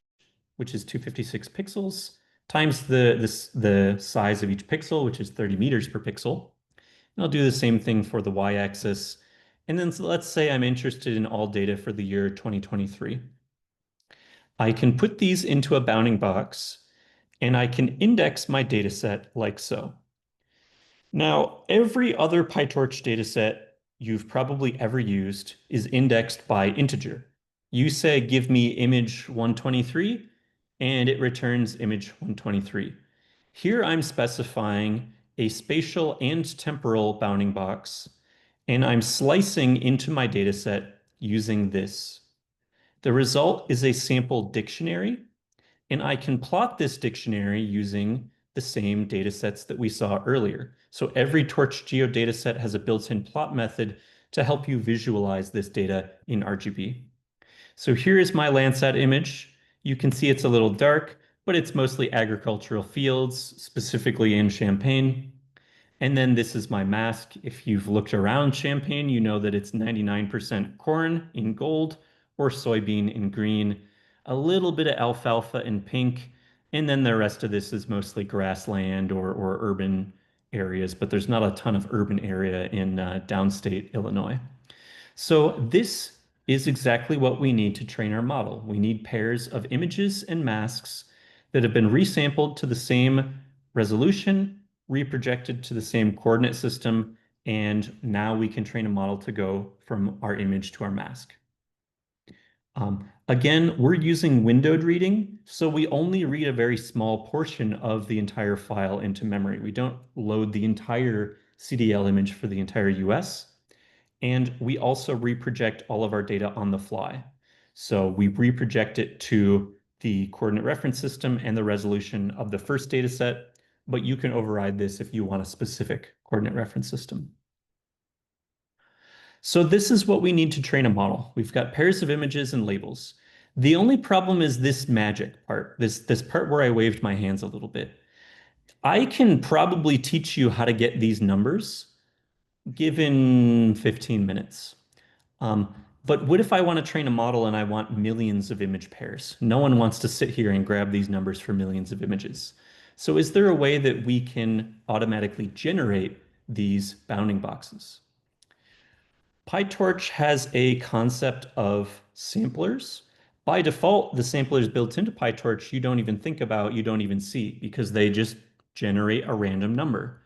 which is 256 pixels, times the size of each pixel, which is 30 meters per pixel. And I'll do the same thing for the y-axis. And then let's say I'm interested in all data for the year 2023. I can put these into a bounding box, and I can index my data set like so. Now, every other PyTorch dataset you've probably ever used is indexed by integer. You say, give me image 123, and it returns image 123. Here I'm specifying a spatial and temporal bounding box, and I'm slicing into my dataset using this. The result is a sample dictionary, and I can plot this dictionary using the same data sets that we saw earlier. So every TorchGeo dataset has a built-in plot method to help you visualize this data in RGB. So here is my Landsat image. You can see it's a little dark, but it's mostly agricultural fields, specifically in Champagne. And then this is my mask. If you've looked around Champagne, you know that it's 99% corn in gold or soybean in green, a little bit of alfalfa in pink, and then the rest of this is mostly grassland or urban areas, but there's not a ton of urban area in downstate Illinois. So this is exactly what we need to train our model. We need pairs of images and masks that have been resampled to the same resolution, reprojected to the same coordinate system, and now we can train a model to go from our image to our mask. Again, we're using windowed reading, so we only read a very small portion of the entire file into memory. We don't load the entire CDL image for the entire US. And we also reproject all of our data on the fly. So we reproject it to the coordinate reference system and the resolution of the first data set. but you can override this if you want a specific coordinate reference system. So this is what we need to train a model. We've got pairs of images and labels. The only problem is this magic part, this part where I waved my hands a little bit. I can probably teach you how to get these numbers given 15 minutes. But what if I want to train a model and I want millions of image pairs? No one wants to sit here and grab these numbers for millions of images. So is there a way that we can automatically generate these bounding boxes? PyTorch has a concept of samplers. By default, the samplers built into PyTorch you don't even think about, you don't even see, because they just generate a random number.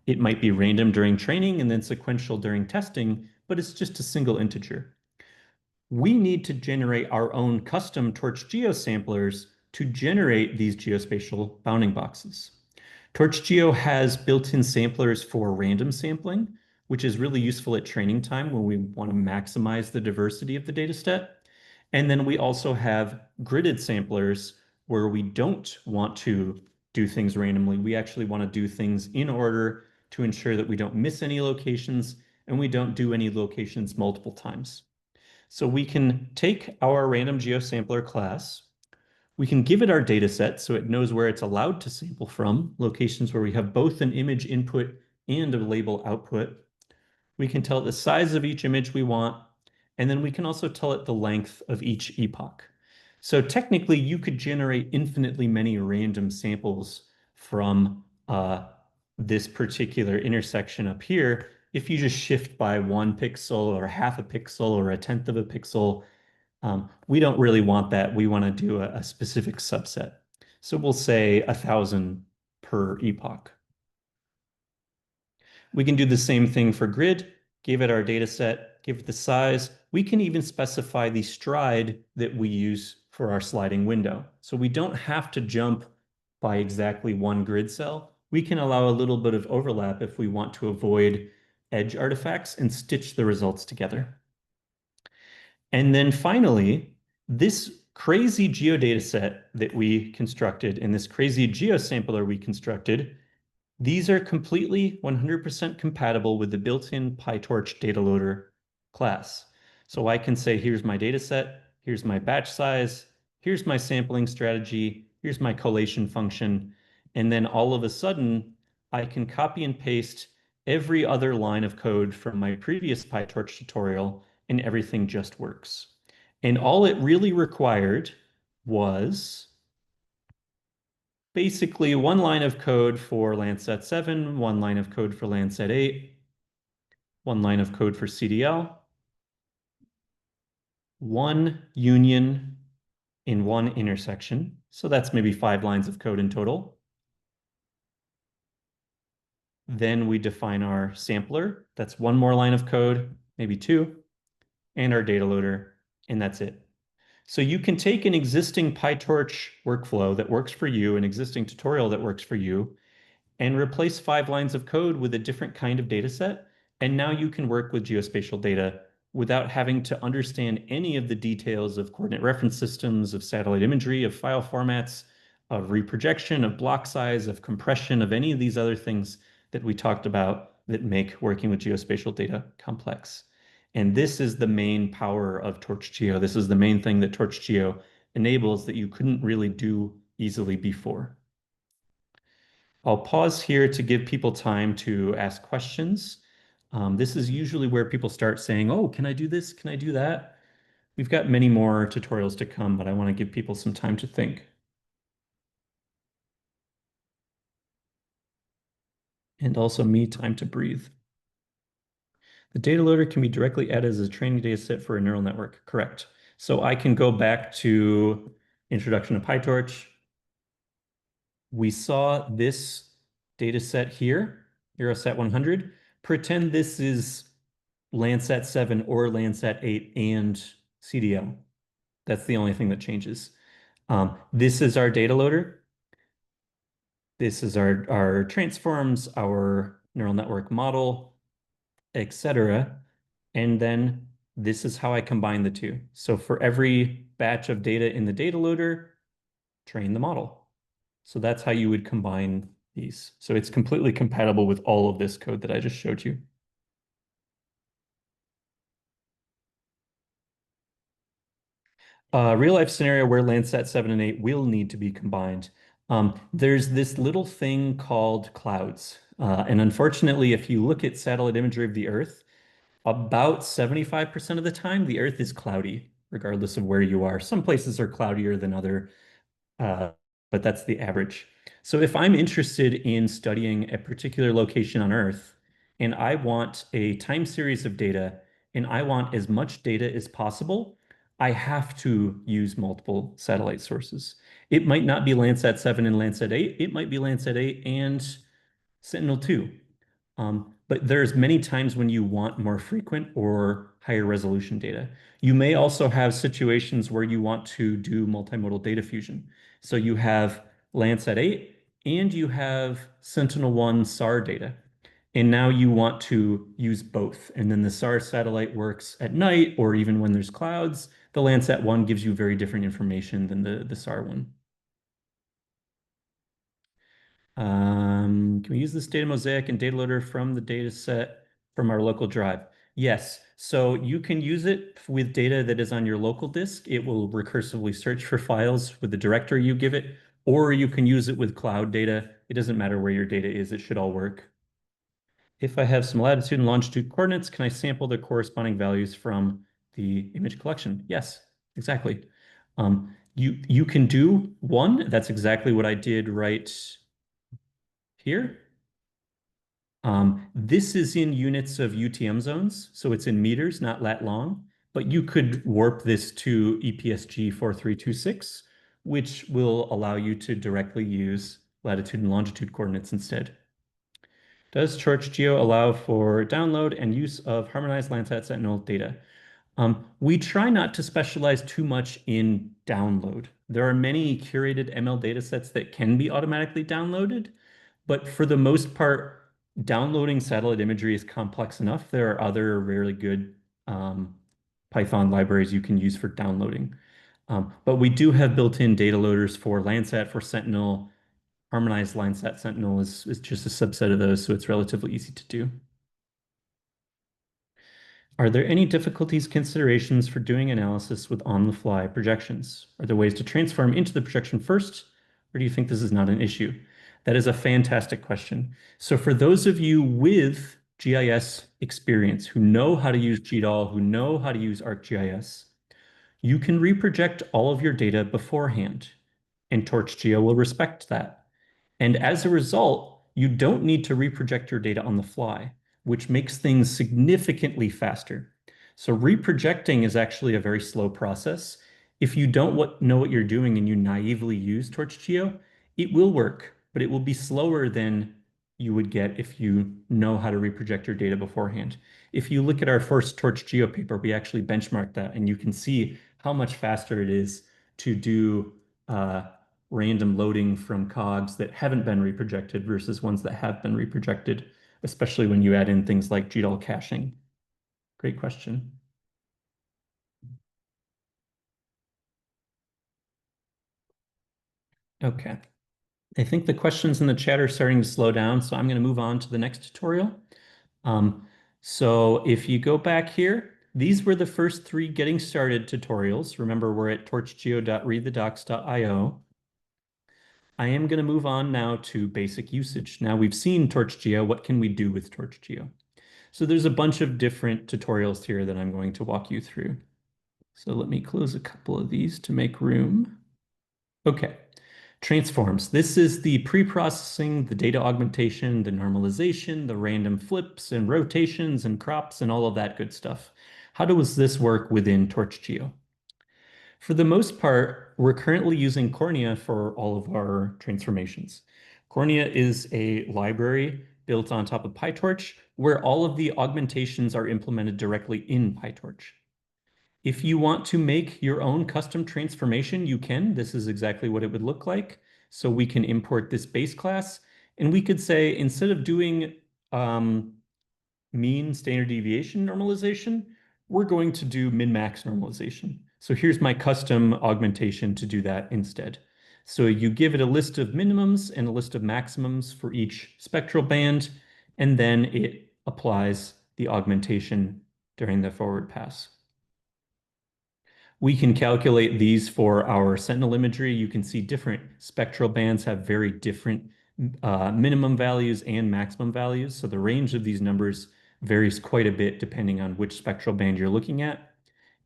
It might be random during training and then sequential during testing, but it's just a single integer. We need to generate our own custom TorchGeo samplers to generate these geospatial bounding boxes. TorchGeo has built-in samplers for random sampling, which is really useful at training time when we want to maximize the diversity of the data set. And then we also have gridded samplers where we don't want to do things randomly. We actually want to do things in order to ensure that we don't miss any locations and we don't do any locations multiple times. So we can take our random geosampler class, we can give it our data set so it knows where it's allowed to sample from, locations where we have both an image input and a label output. We can tell it the size of each image we want, and then we can also tell it the length of each epoch. So technically, you could generate infinitely many random samples from this particular intersection up here if you just shift by 1 pixel or half a pixel or a tenth of a pixel. We don't really want that. We want to do a specific subset. So we'll say 1,000 per epoch. We can do the same thing for grid, give it our data set, give it the size. We can even specify the stride that we use for our sliding window. So we don't have to jump by exactly one grid cell. We can allow a little bit of overlap if we want to avoid edge artifacts and stitch the results together. And then finally, this crazy geodata set that we constructed and this crazy geosampler we constructed, these are completely 100% compatible with the built-in PyTorch data loader class. So I can say, here's my data set, here's my batch size, here's my sampling strategy, here's my collation function, and then all of a sudden, I can copy and paste every other line of code from my previous PyTorch tutorial, and everything just works. And all it really required was basically one line of code for Landsat 7, one line of code for Landsat 8, one line of code for CDL, one union in one intersection. So that's maybe 5 lines of code in total. Then we define our sampler. That's one more line of code, maybe 2, and our data loader, and that's it. So you can take an existing PyTorch workflow that works for you, an existing tutorial that works for you, and replace 5 lines of code with a different kind of data set. And now you can work with geospatial data without having to understand any of the details of coordinate reference systems, of satellite imagery, of file formats, of reprojection, of block size, of compression, of any of these other things that we talked about that make working with geospatial data complex. And this is the main power of TorchGeo. This is the main thing that TorchGeo enables that you couldn't really do easily before. I'll pause here to give people time to ask questions. This is usually where people start saying, oh, can I do this? Can I do that? We've got many more tutorials to come, but I want to give people some time to think. And also me time to breathe. The data loader can be directly added as a training data set for a neural network. Correct. So I can go back to Introduction to PyTorch. We saw this data set here, Eurosat 100. Pretend this is Landsat 7 or Landsat 8 and CDL. That's the only thing that changes. This is our data loader. This is our transforms, our neural network model, etc. And then this is how I combine the two. So for every batch of data in the data loader, train the model. So that's how you would combine these. So it's completely compatible with all of this code that I just showed you. Real life scenario where Landsat 7 and 8 will need to be combined. There's this little thing called clouds. And unfortunately, if you look at satellite imagery of the Earth, about 75% of the time, the Earth is cloudy, regardless of where you are. Some places are cloudier than other, uh, but that's the average. So if I'm interested in studying a particular location on Earth, and I want a time series of data, and I want as much data as possible, I have to use multiple satellite sources. It might not be Landsat 7 and Landsat 8. It might be Landsat 8 and Sentinel-2. But there's many times when you want more frequent or higher resolution data. You may also have situations where you want to do multimodal data fusion. So you have Landsat 8 and you have Sentinel-1 SAR data. And now you want to use both. And then the SAR satellite works at night or even when there's clouds. The Landsat 1 gives you very different information than the SAR one. Can we use this data mosaic and data loader from the data set from our local drive? Yes. So you can use it with data that is on your local disk. It will recursively search for files with the directory you give it, or you can use it with cloud data. It doesn't matter where your data is, it should all work. If I have some latitude and longitude coordinates, can I sample the corresponding values from the image collection? Yes, exactly. You can do one. That's exactly what I did right here. This is in units of UTM zones, so it's in meters, not lat long, but you could warp this to EPSG 4326, which will allow you to directly use latitude and longitude coordinates instead. Does TorchGeo allow for download and use of harmonized Landsat Sentinel data? We try not to specialize too much in download. There are many curated ML datasets that can be automatically downloaded, but for the most part, downloading satellite imagery is complex enough. There are other really good Python libraries you can use for downloading. But we do have built-in data loaders for Landsat, for Sentinel. Harmonized Landsat Sentinel is just a subset of those, so it's relatively easy to do. Are there any difficulties, considerations for doing analysis with on-the-fly projections? Are there ways to transform into the projection first, or do you think this is not an issue? That is a fantastic question. So for those of you with GIS experience, who know how to use GDAL, who know how to use ArcGIS, you can reproject all of your data beforehand, and TorchGeo will respect that. And as a result, you don't need to reproject your data on the fly, which makes things significantly faster. So reprojecting is actually a very slow process. If you don't know what you're doing and you naively use TorchGeo, it will work, but it will be slower than you would get if you know how to reproject your data beforehand. If you look at our first TorchGeo paper, we actually benchmarked that, and you can see how much faster it is to do random loading from cogs that haven't been reprojected versus ones that have been reprojected, especially when you add in things like GDAL caching. Great question. Okay. I think the questions in the chat are starting to slow down, so I'm going to move on to the next tutorial. So if you go back here, these were the first three getting started tutorials. Remember, we're at torchgeo.readthedocs.io. I am going to move on now to basic usage. Now we've seen TorchGeo. What can we do with TorchGeo? So there's a bunch of different tutorials here that I'm going to walk you through. So let me close a couple of these to make room. Okay, transforms. This is the pre-processing, the data augmentation, the normalization, the random flips and rotations and crops and all of that good stuff. How does this work within TorchGeo? For the most part, we're currently using Cornea for all of our transformations. Cornea is a library built on top of PyTorch where all of the augmentations are implemented directly in PyTorch. If you want to make your own custom transformation, you can. This is exactly what it would look like. So we can import this base class, and we could say, instead of doing mean standard deviation normalization, we're going to do min-max normalization. So here's my custom augmentation to do that instead. So you give it a list of minimums and a list of maximums for each spectral band, and then it applies the augmentation during the forward pass. We can calculate these for our sentinel imagery. You can see different spectral bands have very different minimum values and maximum values. So the range of these numbers varies quite a bit depending on which spectral band you're looking at.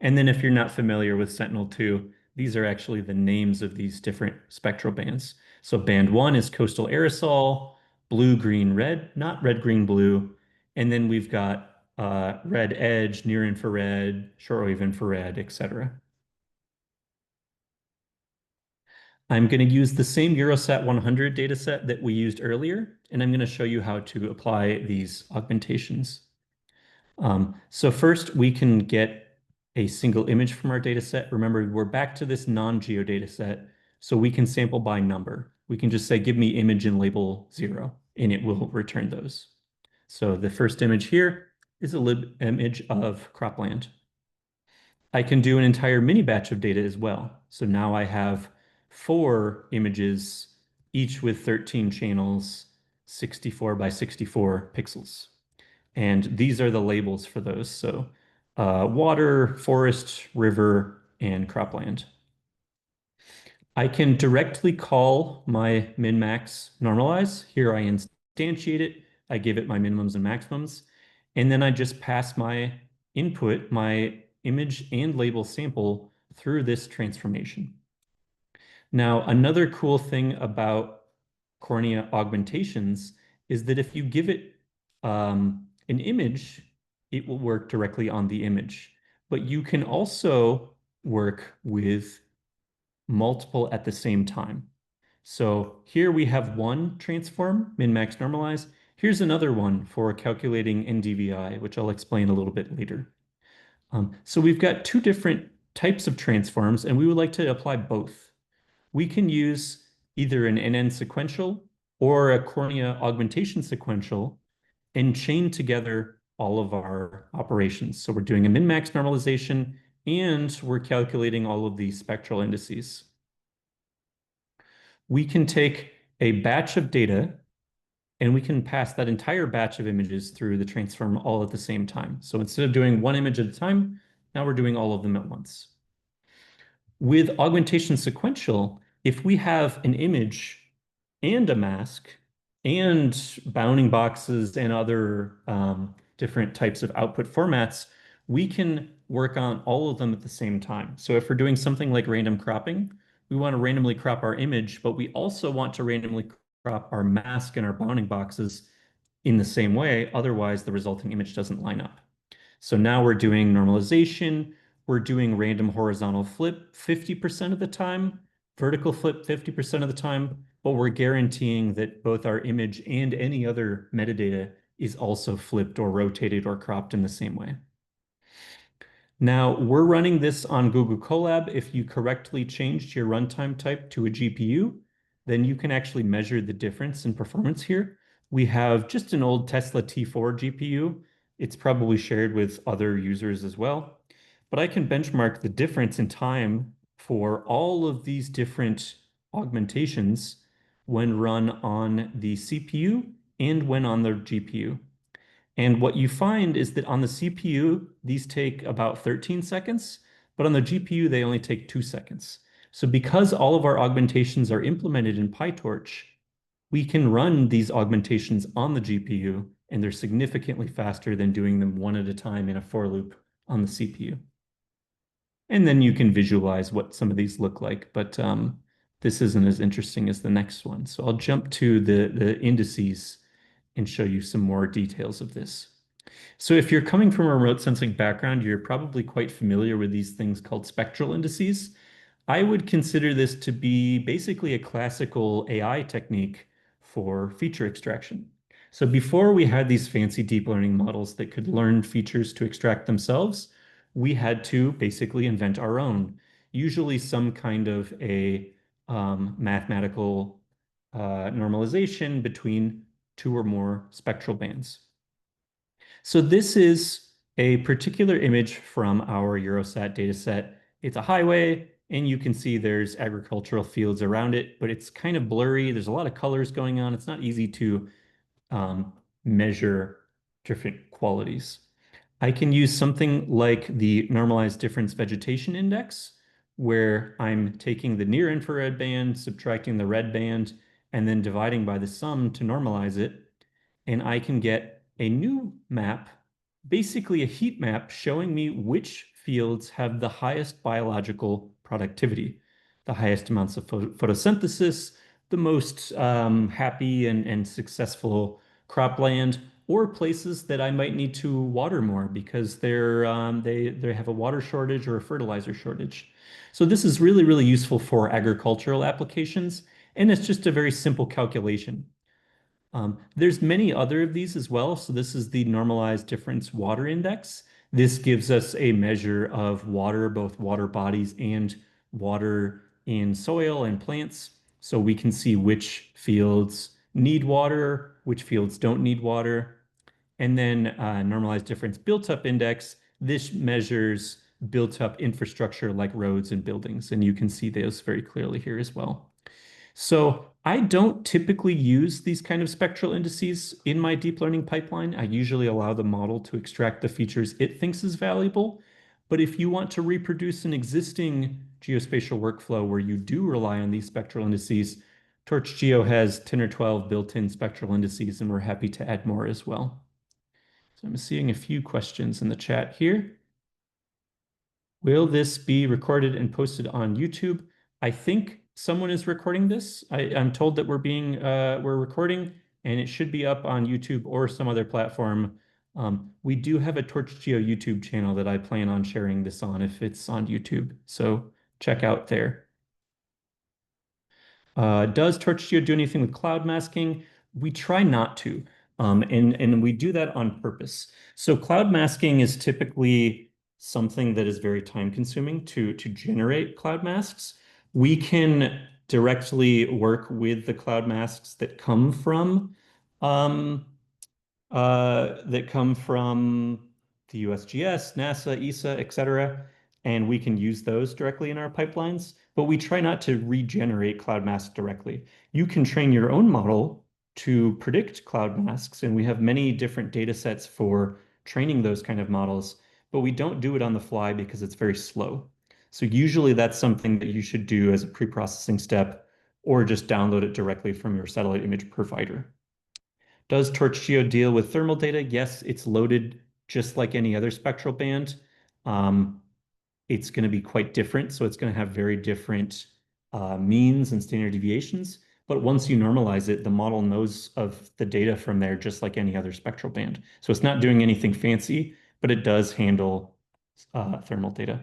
And then if you're not familiar with Sentinel-2, these are actually the names of these different spectral bands. So band 1 is coastal aerosol, blue, green, red, not red, green, blue. And then we've got red edge, near infrared, shortwave infrared, etc. I'm going to use the same Eurosat 100 dataset that we used earlier, and I'm going to show you how to apply these augmentations. So first, we can get a single image from our dataset. Remember, we're back to this non-geo dataset, so we can sample by number. We can just say, give me image and label 0, and it will return those. So the first image here is a lib image of cropland. I can do an entire mini batch of data as well. So now I have 4 images, each with 13 channels, 64 by 64 pixels. And these are the labels for those. So water, forest, river, and cropland. I can directly call my min-max normalize. Here I instantiate it. I give it my minimums and maximums. And then I just pass my input, my image and label sample through this transformation. Now, another cool thing about cornea augmentations is that if you give it an image, it will work directly on the image. But you can also work with multiple at the same time. So here we have one transform, min-max normalize. Here's another one for calculating NDVI, which I'll explain a little bit later. So we've got 2 different types of transforms, and we would like to apply both. We can use either an NN sequential or a cornea augmentation sequential and chain together all of our operations. So we're doing a min-max normalization and we're calculating all of these spectral indices. We can take a batch of data and we can pass that entire batch of images through the transform all at the same time. So instead of doing one image at a time, now we're doing all of them at once. With augmentation sequential, if we have an image and a mask and bounding boxes and other different types of output formats, we can work on all of them at the same time. So if we're doing something like random cropping, we want to randomly crop our image, but we also want to randomly crop our mask and our bounding boxes in the same way. Otherwise, the resulting image doesn't line up. So now we're doing normalization. We're doing random horizontal flip 50% of the time, vertical flip 50% of the time, but we're guaranteeing that both our image and any other metadata is also flipped or rotated or cropped in the same way. Now, we're running this on Google Colab. If you correctly changed your runtime type to a GPU, then you can actually measure the difference in performance here. We have just an old Tesla T4 GPU. It's probably shared with other users as well. But I can benchmark the difference in time for all of these different augmentations when run on the CPU and when on the GPU. And what you find is that on the CPU, these take about 13 seconds, but on the GPU, they only take 2 seconds. So because all of our augmentations are implemented in PyTorch, we can run these augmentations on the GPU, and they're significantly faster than doing them one at a time in a for loop on the CPU. And then you can visualize what some of these look like, but this isn't as interesting as the next one. So I'll jump to the indices and show you some more details of this. So if you're coming from a remote sensing background, you're probably quite familiar with these things called spectral indices. I would consider this to be basically a classical AI technique for feature extraction. So before we had these fancy deep learning models that could learn features to extract themselves, we had to basically invent our own, usually some kind of a mathematical normalization between 2 or more spectral bands. So this is a particular image from our Eurosat dataset. It's a highway. And you can see there's agricultural fields around it, but it's kind of blurry. There's a lot of colors going on. It's not easy to um, measure different qualities. I can use something like the normalized difference vegetation index, where I'm taking the near infrared band, subtracting the red band, and then dividing by the sum to normalize it. And I can get a new map, basically a heat map showing me which fields have the highest biological productivity, the highest amounts of photosynthesis, the most happy and successful cropland, or places that I might need to water more because they have a water shortage or a fertilizer shortage. So this is really, really useful for agricultural applications, and it's just a very simple calculation. There's many other of these as well. So this is the normalized difference water index. This gives us a measure of water, both water bodies and water in soil and plants. So we can see which fields need water, which fields don't need water. And then normalized difference built up index. This measures built up infrastructure like roads and buildings. And you can see those very clearly here as well. So I don't typically use these kind of spectral indices in my deep learning pipeline. I usually allow the model to extract the features it thinks is valuable. But if you want to reproduce an existing geospatial workflow where you do rely on these spectral indices, TorchGeo has 10 or 12 built-in spectral indices, and we're happy to add more as well. So I'm seeing a few questions in the chat here. Will this be recorded and posted on YouTube? I think someone is recording this. I'm told that we're recording, and it should be up on YouTube or some other platform. We do have a TorchGeo YouTube channel that I plan on sharing this on if it's on YouTube. So check out there. Does TorchGeo do anything with cloud masking? We try not to, and we do that on purpose. So cloud masking is typically something that is very time consuming to generate cloud masks. We can directly work with the cloud masks that come from the USGS, NASA, ESA, et cetera, and we can use those directly in our pipelines, but we try not to regenerate cloud masks directly. You can train your own model to predict cloud masks, and we have many different data sets for training those kind of models, but we don't do it on the fly because it's very slow. So usually that's something that you should do as a pre-processing step or just download it directly from your satellite image provider. Does TorchGeo deal with thermal data? Yes, it's loaded just like any other spectral band. Um, it's going to be quite different, so it's going to have very different means and standard deviations. But once you normalize it, the model knows of the data from there just like any other spectral band. So it's not doing anything fancy, but it does handle thermal data.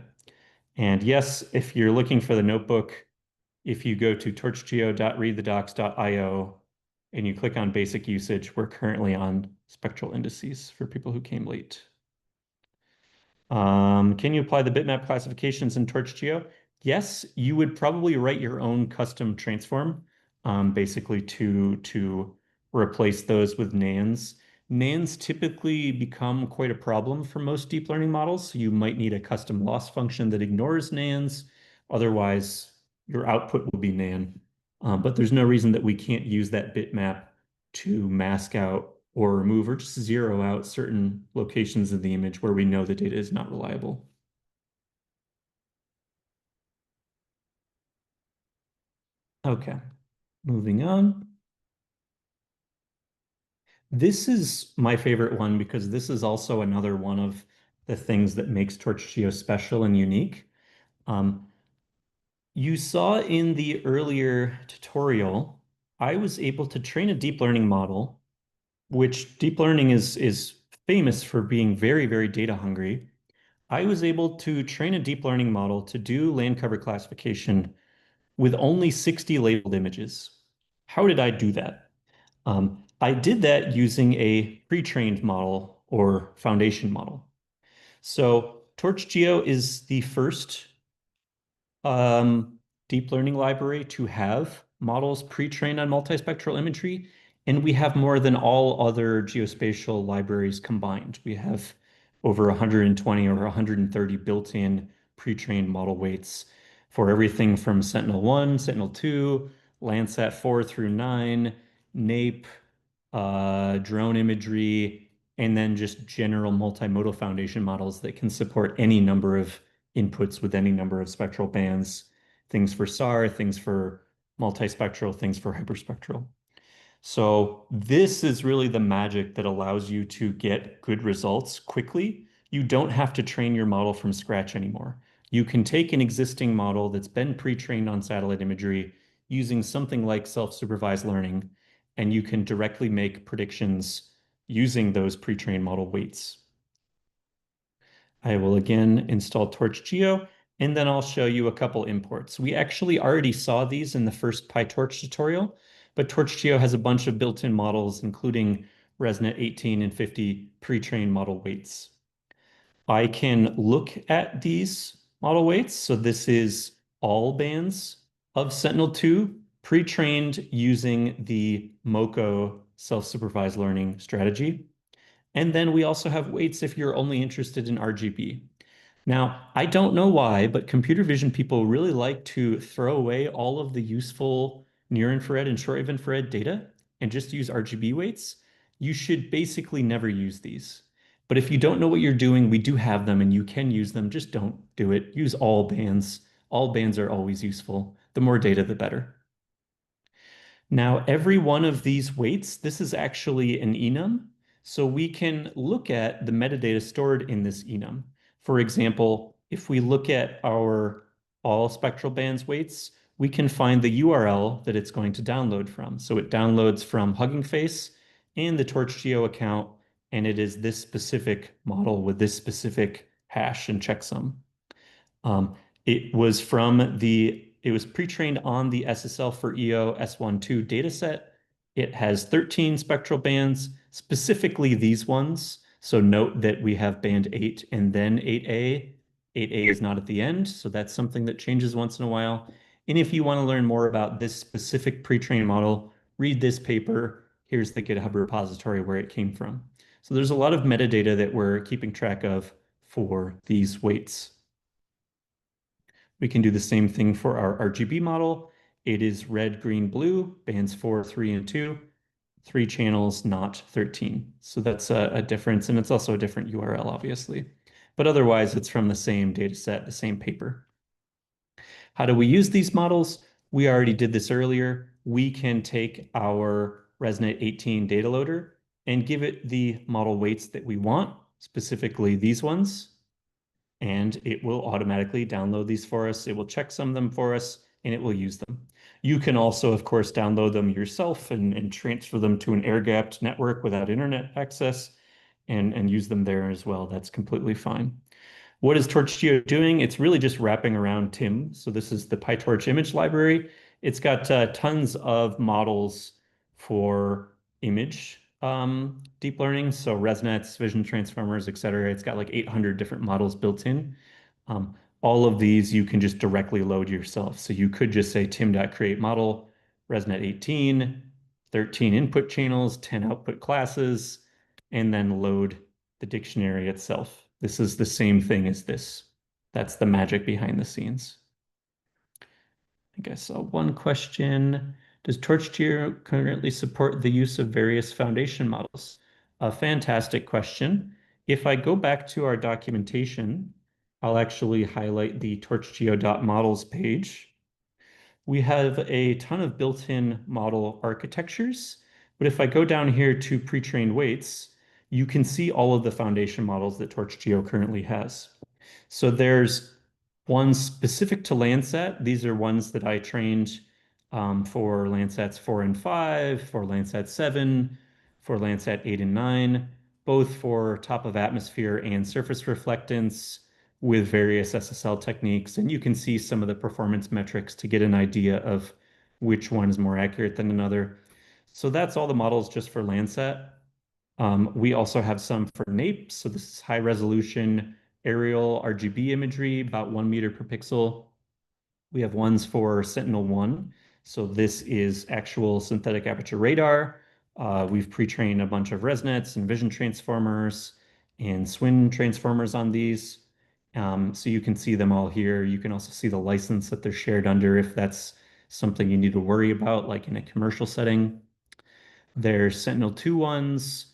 And yes, if you're looking for the notebook, if you go to torchgeo.readthedocs.io and you click on basic usage, we're currently on spectral indices for people who came late. Can you apply the bitmap classifications in TorchGeo? Yes, you would probably write your own custom transform, basically to replace those with NANs. NANs typically become quite a problem for most deep learning models. So you might need a custom loss function that ignores NANs. Otherwise, your output will be NAN. But there's no reason that we can't use that bitmap to mask out or remove or just zero out certain locations in the image where we know the data is not reliable. Okay, moving on. This is my favorite one because this is also another one of the things that makes TorchGeo special and unique. Um, you saw in the earlier tutorial, I was able to train a deep learning model, which deep learning is famous for being very, very data hungry. I was able to train a deep learning model to do land cover classification with only 60 labeled images. How did I do that? I did that using a pre-trained model or foundation model. So TorchGeo is the first deep learning library to have models pre-trained on multispectral imagery, and we have more than all other geospatial libraries combined. We have over 120 or 130 built-in pre-trained model weights for everything from Sentinel-1, Sentinel-2, Landsat 4 through 9, NAPE, drone imagery, and then just general multimodal foundation models that can support any number of inputs with any number of spectral bands, things for SAR, things for multispectral, things for hyperspectral. So this is really the magic that allows you to get good results quickly. You don't have to train your model from scratch anymore. You can take an existing model that's been pre-trained on satellite imagery using something like self-supervised learning, and you can directly make predictions using those pre-trained model weights. I will again install TorchGeo, and then I'll show you a couple imports. We actually already saw these in the first PyTorch tutorial, but TorchGeo has a bunch of built-in models, including ResNet 18 and 50 pre-trained model weights. I can look at these model weights. So this is all bands of Sentinel-2 pre-trained using the MoCo self-supervised learning strategy. And then we also have weights if you're only interested in RGB. Now, I don't know why, but computer vision people really like to throw away all of the useful near infrared and short wave infrared data and just use RGB weights. You should basically never use these. But if you don't know what you're doing, we do have them and you can use them. Just don't do it. Use all bands. All bands are always useful. The more data, the better. Now, every one of these weights, this is actually an enum. So we can look at the metadata stored in this enum. For example, if we look at our all spectral bands weights, we can find the URL that it's going to download from. So it downloads from Hugging Face and the TorchGeo account, and it is this specific model with this specific hash and checksum. Um, it was pre-trained on the SSL4EO S12 dataset. It has 13 spectral bands, specifically these ones. So note that we have band 8 and then 8A. 8A is not at the end, so that's something that changes once in a while. And if you want to learn more about this specific pre-trained model, read this paper. Here's the GitHub repository where it came from. So there's a lot of metadata that we're keeping track of for these weights. We can do the same thing for our RGB model. It is red, green, blue, bands 4, 3, and 2, 3 channels, not 13. So that's a difference, and it's also a different URL, obviously. But otherwise, it's from the same data set, the same paper. How do we use these models? We already did this earlier. We can take our ResNet 18 data loader and give it the model weights that we want, specifically these ones, and it will automatically download these for us. It will checksum them for us, and it will use them. You can also, of course, download them yourself and transfer them to an air-gapped network without internet access and use them there as well. That's completely fine. What is TorchGeo doing? It's really just wrapping around TIM. So this is the PyTorch image library. It's got tons of models for image deep learning. So ResNets, vision transformers, et cetera. It's got like 800 different models built in. All of these you can just directly load yourself. So you could just say tim.create model, ResNet 18, 13 input channels, 10 output classes, and then load the dictionary itself. This is the same thing as this. That's the magic behind the scenes. I think I saw one question. Does TorchGeo currently support the use of various foundation models? A fantastic question. If I go back to our documentation, I'll actually highlight the torchgeo.models page. We have a ton of built-in model architectures, but if I go down here to pre-trained weights, you can see all of the foundation models that TorchGeo currently has. So there's one specific to Landsat. These are ones that I trained for Landsats 4 and 5, for Landsat 7, for Landsat 8 and 9, both for top of atmosphere and surface reflectance with various SSL techniques. And you can see some of the performance metrics to get an idea of which one is more accurate than another. So that's all the models just for Landsat. We also have some for NAPE. So this is high resolution aerial RGB imagery, about 1 meter per pixel. We have ones for Sentinel-1. So this is actual synthetic aperture radar. We've pre-trained a bunch of ResNets and vision transformers and SWIN transformers on these. So you can see them all here. You can also see the license that they're shared under if that's something you need to worry about, like in a commercial setting. There's Sentinel-2 ones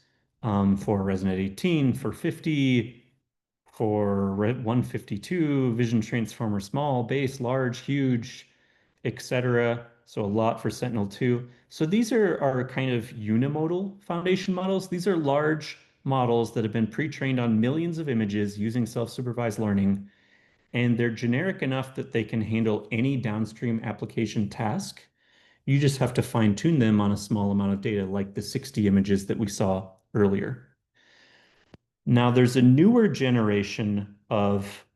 for ResNet 18, for 50, for 152, Vision Transformer small, base, large, huge, etc. So a lot for Sentinel-2. So these are kind of unimodal foundation models. These are large models that have been pre-trained on millions of images using self-supervised learning, and they're generic enough that they can handle any downstream application task. You just have to fine tune them on a small amount of data, like the 60 images that we saw earlier. Now, there's a newer generation of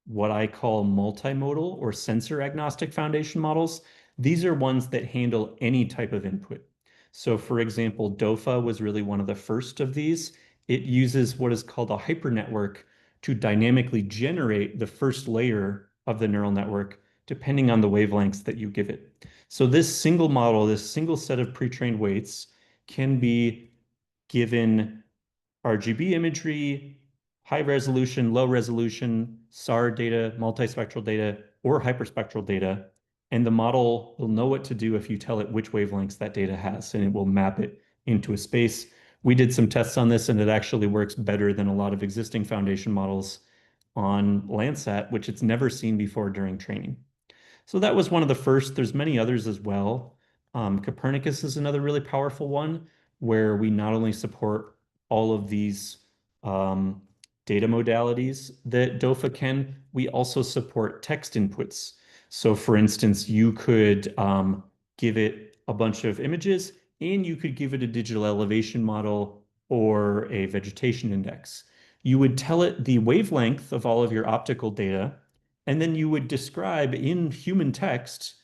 what I call multimodal or sensor agnostic foundation models. These are ones that handle any type of input. So, for example, DOFA was really one of the first of these. It uses what is called a hypernetwork to dynamically generate the first layer of the neural network, depending on the wavelengths that you give it. So, this single model, this single set of pre-trained weights, can be given RGB imagery, high resolution, low resolution, SAR data, multispectral data, or hyperspectral data. And the model will know what to do if you tell it which wavelengths that data has, and it will map it into a space. We did some tests on this, and it actually works better than a lot of existing foundation models on Landsat, which it's never seen before during training. So that was one of the first. There's many others as well. Copernicus is another really powerful one where we not only support all of these um, data modalities that DOFA can, we also support text inputs. So for instance, you could give it a bunch of images and you could give it a digital elevation model or a vegetation index. You would tell it the wavelength of all of your optical data, and then you would describe in human text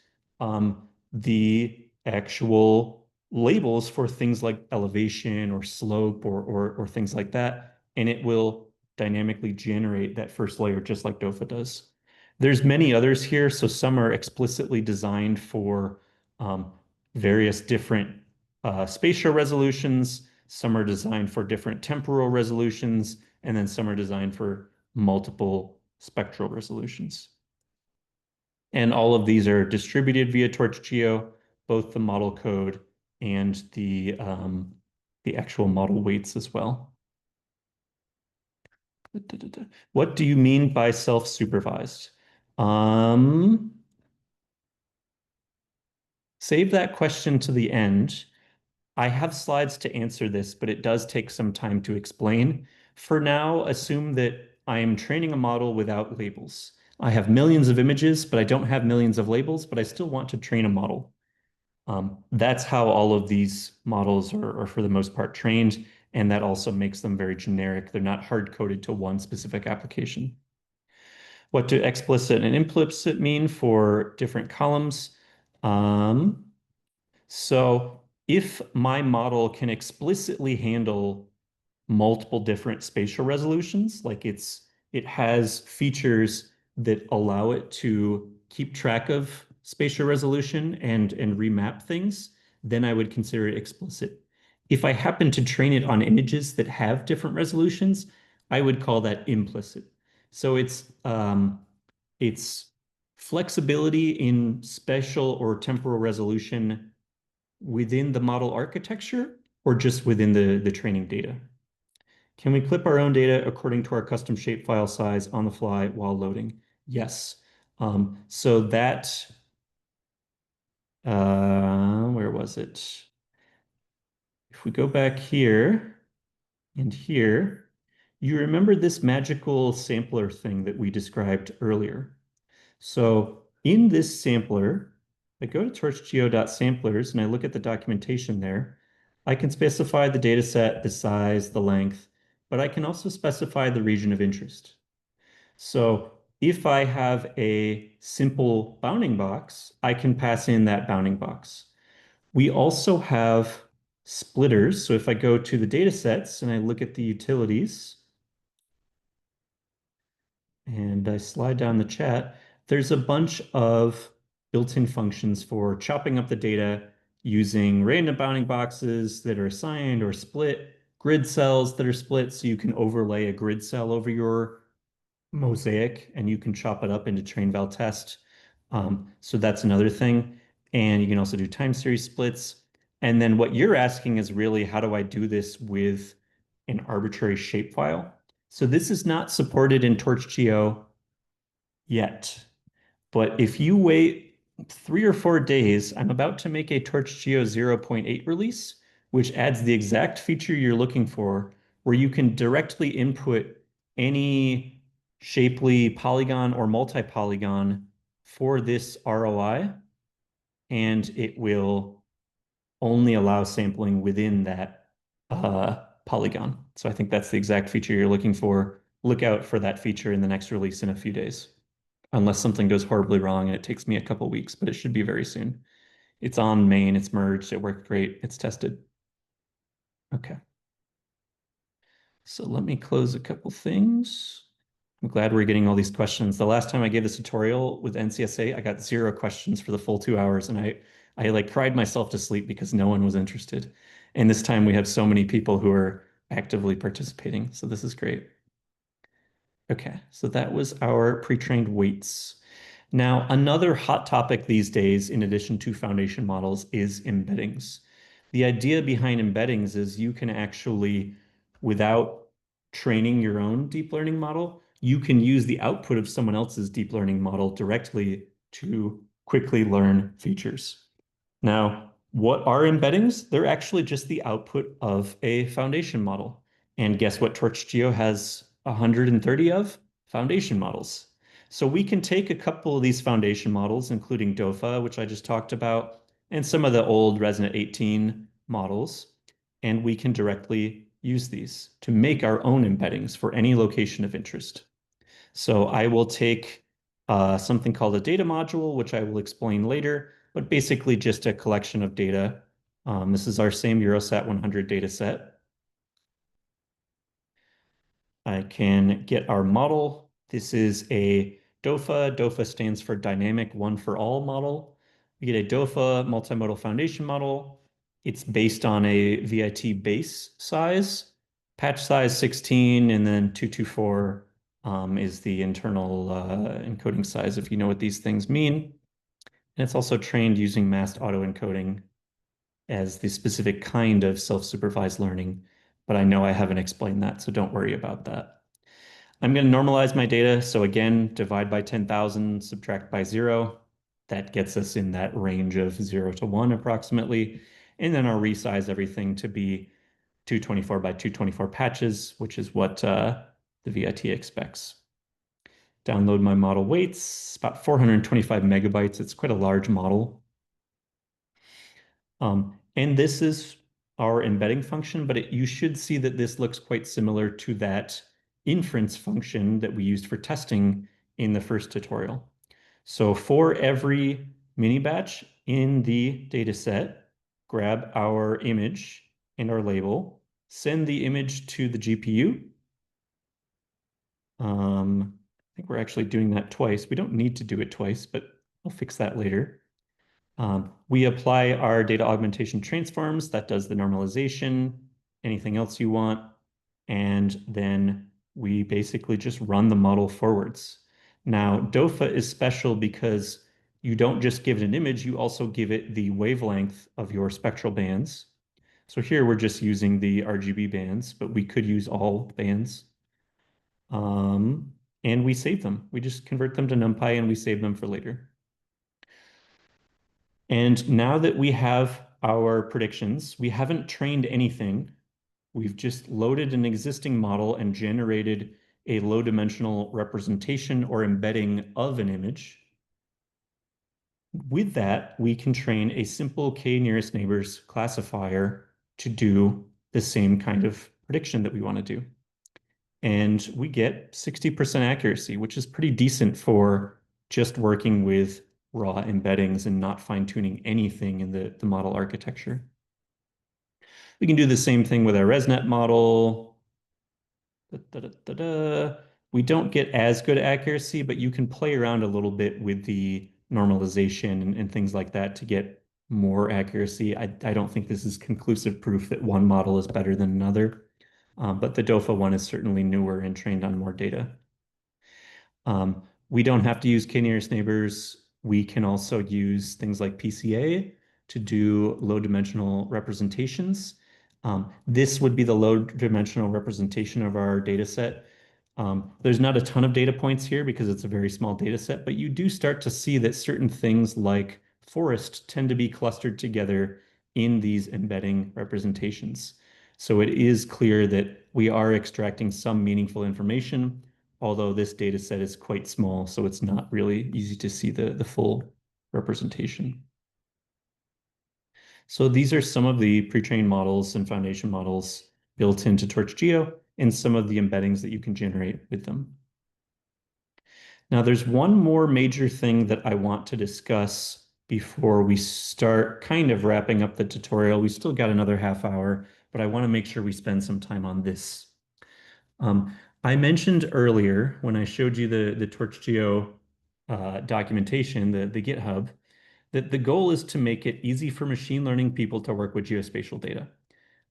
the actual labels for things like elevation or slope or things like that, and it will dynamically generate that first layer just like DOFA does. There's many others here, so some are explicitly designed for various different spatial resolutions, some are designed for different temporal resolutions, and then some are designed for multiple spectral resolutions. And all of these are distributed via TorchGeo, both the model code and the actual model weights as well. What do you mean by self-supervised? Save that question to the end. I have slides to answer this, but it does take some time to explain. For now, assume that I am training a model without labels. I have millions of images, but I don't have millions of labels, but I still want to train a model. That's how all of these models are for the most part trained, and that also makes them very generic. They're not hard-coded to one specific application. What do explicit and implicit mean for different columns? So if my model can explicitly handle multiple different spatial resolutions, like it has features that allow it to keep track of spatial resolution and remap things, then I would consider it explicit. If I happen to train it on images that have different resolutions, I would call that implicit. So it's flexibility in spatial or temporal resolution within the model architecture or just within the training data. Can we clip our own data according to our custom shapefile size on the fly while loading? Yes. So that, where was it? If we go back here and here, you remember this magical sampler thing that we described earlier. So in this sampler, I go to torchgeo.samplers and I look at the documentation there. I can specify the data set, the size, the length, but I can also specify the region of interest. So if I have a simple bounding box, I can pass in that bounding box. We also have splitters. So if I go to the data sets and I look at the utilities and I slide down the chat, there's a bunch of built-in functions for chopping up the data using random bounding boxes that are assigned or split, grid cells that are split, so you can overlay a grid cell over your Mosaic, and you can chop it up into train val test. So that's another thing. And you can also do time series splits. And then what you're asking is really, how do I do this with an arbitrary shapefile? So this is not supported in TorchGeo yet. But if you wait 3 or 4 days, I'm about to make a TorchGeo 0.8 release, which adds the exact feature you're looking for, where you can directly input any shapely polygon or multi-polygon for this ROI, and it will only allow sampling within that polygon. So I think that's the exact feature you're looking for. Look out for that feature in the next release in a few days, unless something goes horribly wrong and it takes me a couple weeks, but it should be very soon. It's on main, it's merged, it worked great, it's tested. Okay. So let me close a couple things. I'm glad we're getting all these questions. The last time I gave this tutorial with NCSA, I got 0 questions for the full 2 hours, and I like cried myself to sleep because no one was interested. And this time we have so many people who are actively participating, so this is great. Okay, so that was our pre-trained weights. Now, another hot topic these days, in addition to foundation models, is embeddings. The idea behind embeddings is you can actually, without training your own deep learning model, you can use the output of someone else's deep learning model directly to quickly learn features. Now, what are embeddings? They're actually just the output of a foundation model. And guess what TorchGeo has 130 of? Foundation models. So we can take a couple of these foundation models, including DOFA, which I just talked about, and some of the old ResNet 18 models, and we can directly use these to make our own embeddings for any location of interest. So I will take something called a data module, which I will explain later, but basically just a collection of data. This is our same Eurosat 100 data set. I can get our model. This is a DOFA. DOFA stands for Dynamic One for All model. We get a DOFA multimodal foundation model. It's based on a VIT base size, patch size 16, and then 224 is the internal encoding size, if you know what these things mean. And it's also trained using masked autoencoding as the specific kind of self-supervised learning, but I know I haven't explained that, so don't worry about that. I'm going to normalize my data. So again, divide by 10,000, subtract by 0. That gets us in that range of 0 to 1 approximately. And then I'll resize everything to be 224 by 224 patches, which is what the VIT expects. Download my model weights, about 425 megabytes. It's quite a large model. And this is our embedding function, but you should see that this looks quite similar to that inference function that we used for testing in the first tutorial. So for every mini batch in the data set, grab our image and our label, send the image to the GPU. I think we're actually doing that twice. We don't need to do it twice, but I'll fix that later. We apply our data augmentation transforms. That does the normalization, anything else you want. And then we basically just run the model forwards. Now, DOFA is special because you don't just give it an image, you also give it the wavelength of your spectral bands. So here we're just using the RGB bands, but we could use all bands. And we save them. We just convert them to NumPy and we save them for later. And now that we have our predictions, we haven't trained anything. We've just loaded an existing model and generated a low dimensional representation or embedding of an image. With that, we can train a simple k nearest neighbors classifier to do the same kind of prediction that we want to do. And we get 60% accuracy, which is pretty decent for just working with raw embeddings and not fine-tuning anything in the model architecture. We can do the same thing with our ResNet model. We don't get as good accuracy, but you can play around a little bit with the normalization and things like that to get more accuracy. I don't think this is conclusive proof that one model is better than another, but the DOFA one is certainly newer and trained on more data. We don't have to use k-nearest neighbors. We can also use things like PCA to do low dimensional representations. This would be the low dimensional representation of our data set. There's not a ton of data points here because it's a very small data set, but you do start to see that certain things like forest tend to be clustered together in these embedding representations. So it is clear that we are extracting some meaningful information, although this data set is quite small, so it's not really easy to see the full representation. So these are some of the pre-trained models and foundation models built into TorchGeo and some of the embeddings that you can generate with them. Now, there's one more major thing that I want to discuss before we start kind of wrapping up the tutorial. We still got another half hour, but I want to make sure we spend some time on this. I mentioned earlier when I showed you the TorchGeo documentation, the GitHub, that the goal is to make it easy for machine learning people to work with geospatial data.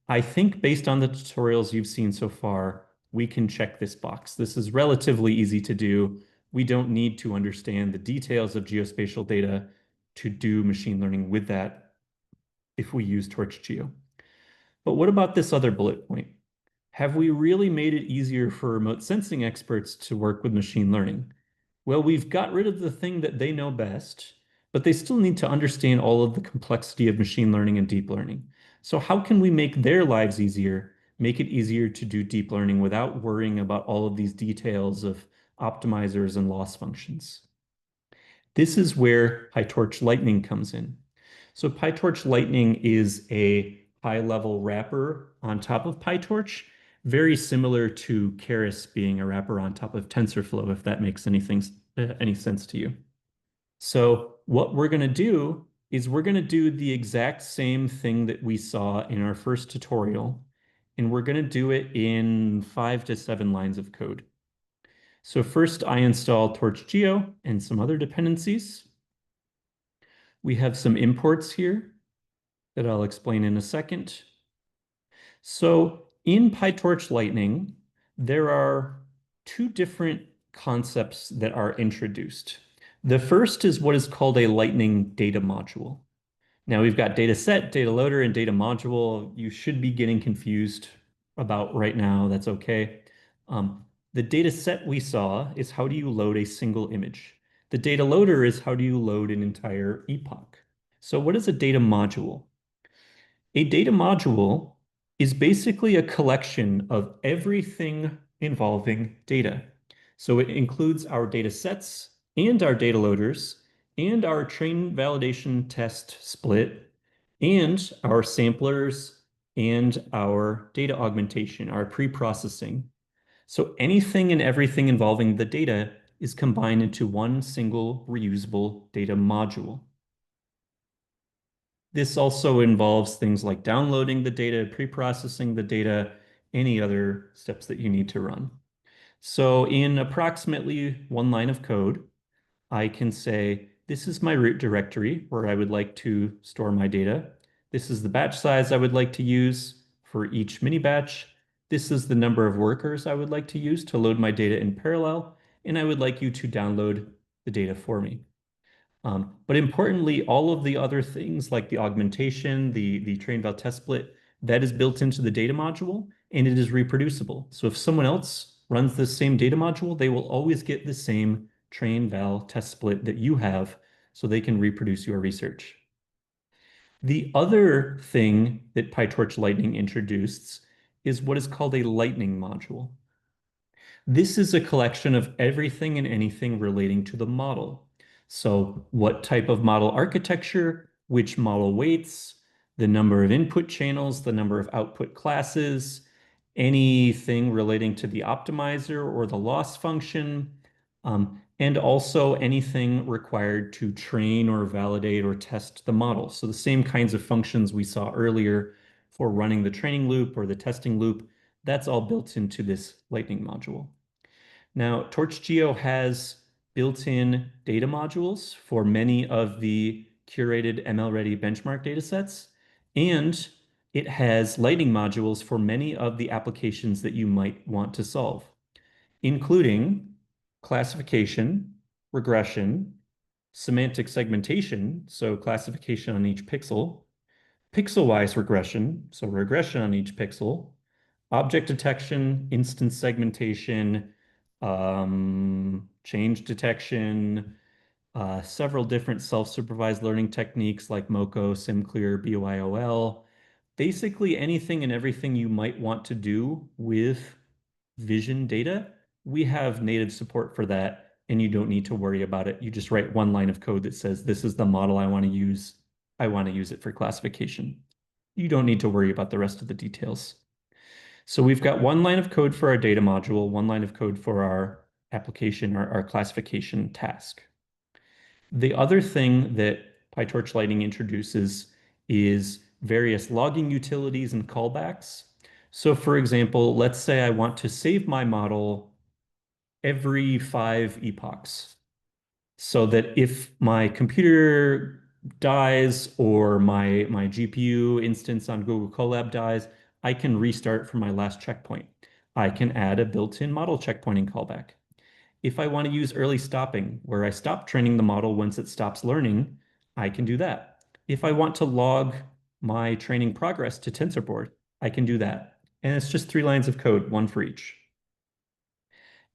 I think based on the tutorials you've seen so far, we can check this box. This is relatively easy to do. We don't need to understand the details of geospatial data to do machine learning with that if we use TorchGeo. But what about this other bullet point? Have we really made it easier for remote sensing experts to work with machine learning? Well, we've got rid of the thing that they know best, but they still need to understand all of the complexity of machine learning and deep learning. So how can we make their lives easier, make it easier to do deep learning without worrying about all of these details of optimizers and loss functions? This is where PyTorch Lightning comes in. So PyTorch Lightning is a high-level wrapper on top of PyTorch, very similar to Keras being a wrapper on top of TensorFlow, if that makes any sense to you. So what we're going to do is we're going to do the exact same thing that we saw in our first tutorial, and we're going to do it in 5 to 7 lines of code. So first I install TorchGeo and some other dependencies. We have some imports here that I'll explain in a second. So in PyTorch Lightning, there are 2 different concepts that are introduced. The first is what is called a Lightning data module. Now we've got data set, data loader, and data module. You should be getting confused about right now. That's okay. The data set we saw is how do you load a single image. The data loader is how do you load an entire epoch. So what is a data module? A data module is basically a collection of everything involving data. So it includes our data sets and our data loaders and our train validation test split and our samplers and our data augmentation, our pre-processing. So anything and everything involving the data is combined into one single reusable data module. This also involves things like downloading the data, pre-processing the data, any other steps that you need to run. So in approximately 1 line of code, I can say, this is my root directory where I would like to store my data. This is the batch size I would like to use for each mini batch. This is the number of workers I would like to use to load my data in parallel, and I would like you to download the data for me. But importantly, all of the other things like the augmentation, the train val test split, that is built into the data module and it is reproducible. So if someone else runs the same data module, they will always get the same train val test split that you have so they can reproduce your research. The other thing that PyTorch Lightning introduced is what is called a Lightning module. This is a collection of everything and anything relating to the model. So what type of model architecture, which model weights, the number of input channels, the number of output classes, anything relating to the optimizer or the loss function, and also anything required to train or validate or test the model. So the same kinds of functions we saw earlier for running the training loop or the testing loop, that's all built into this Lightning module. Now, TorchGeo has built-in data modules for many of the curated ML-ready benchmark datasets, and it has Lightning modules for many of the applications that you might want to solve, including classification, regression, semantic segmentation, so classification on each pixel, pixel-wise regression, so regression on each pixel, object detection, instance segmentation, change detection, several different self-supervised learning techniques like MoCo, SimClear, BYOL, basically anything and everything you might want to do with vision data, we have native support for that, and you don't need to worry about it. You just write one line of code that says, this is the model I want to use. I want to use it for classification. You don't need to worry about the rest of the details. So we've got one line of code for our data module, one line of code for our application, our classification task. The other thing that PyTorch Lightning introduces is various logging utilities and callbacks. So for example, let's say I want to save my model every 5 epochs so that if my computer dies or my GPU instance on Google Colab dies, I can restart from my last checkpoint. I can add a built-in model checkpointing callback. If I want to use early stopping, where I stop training the model once it stops learning, I can do that. If I want to log my training progress to TensorBoard, I can do that. And it's just 3 lines of code, one for each.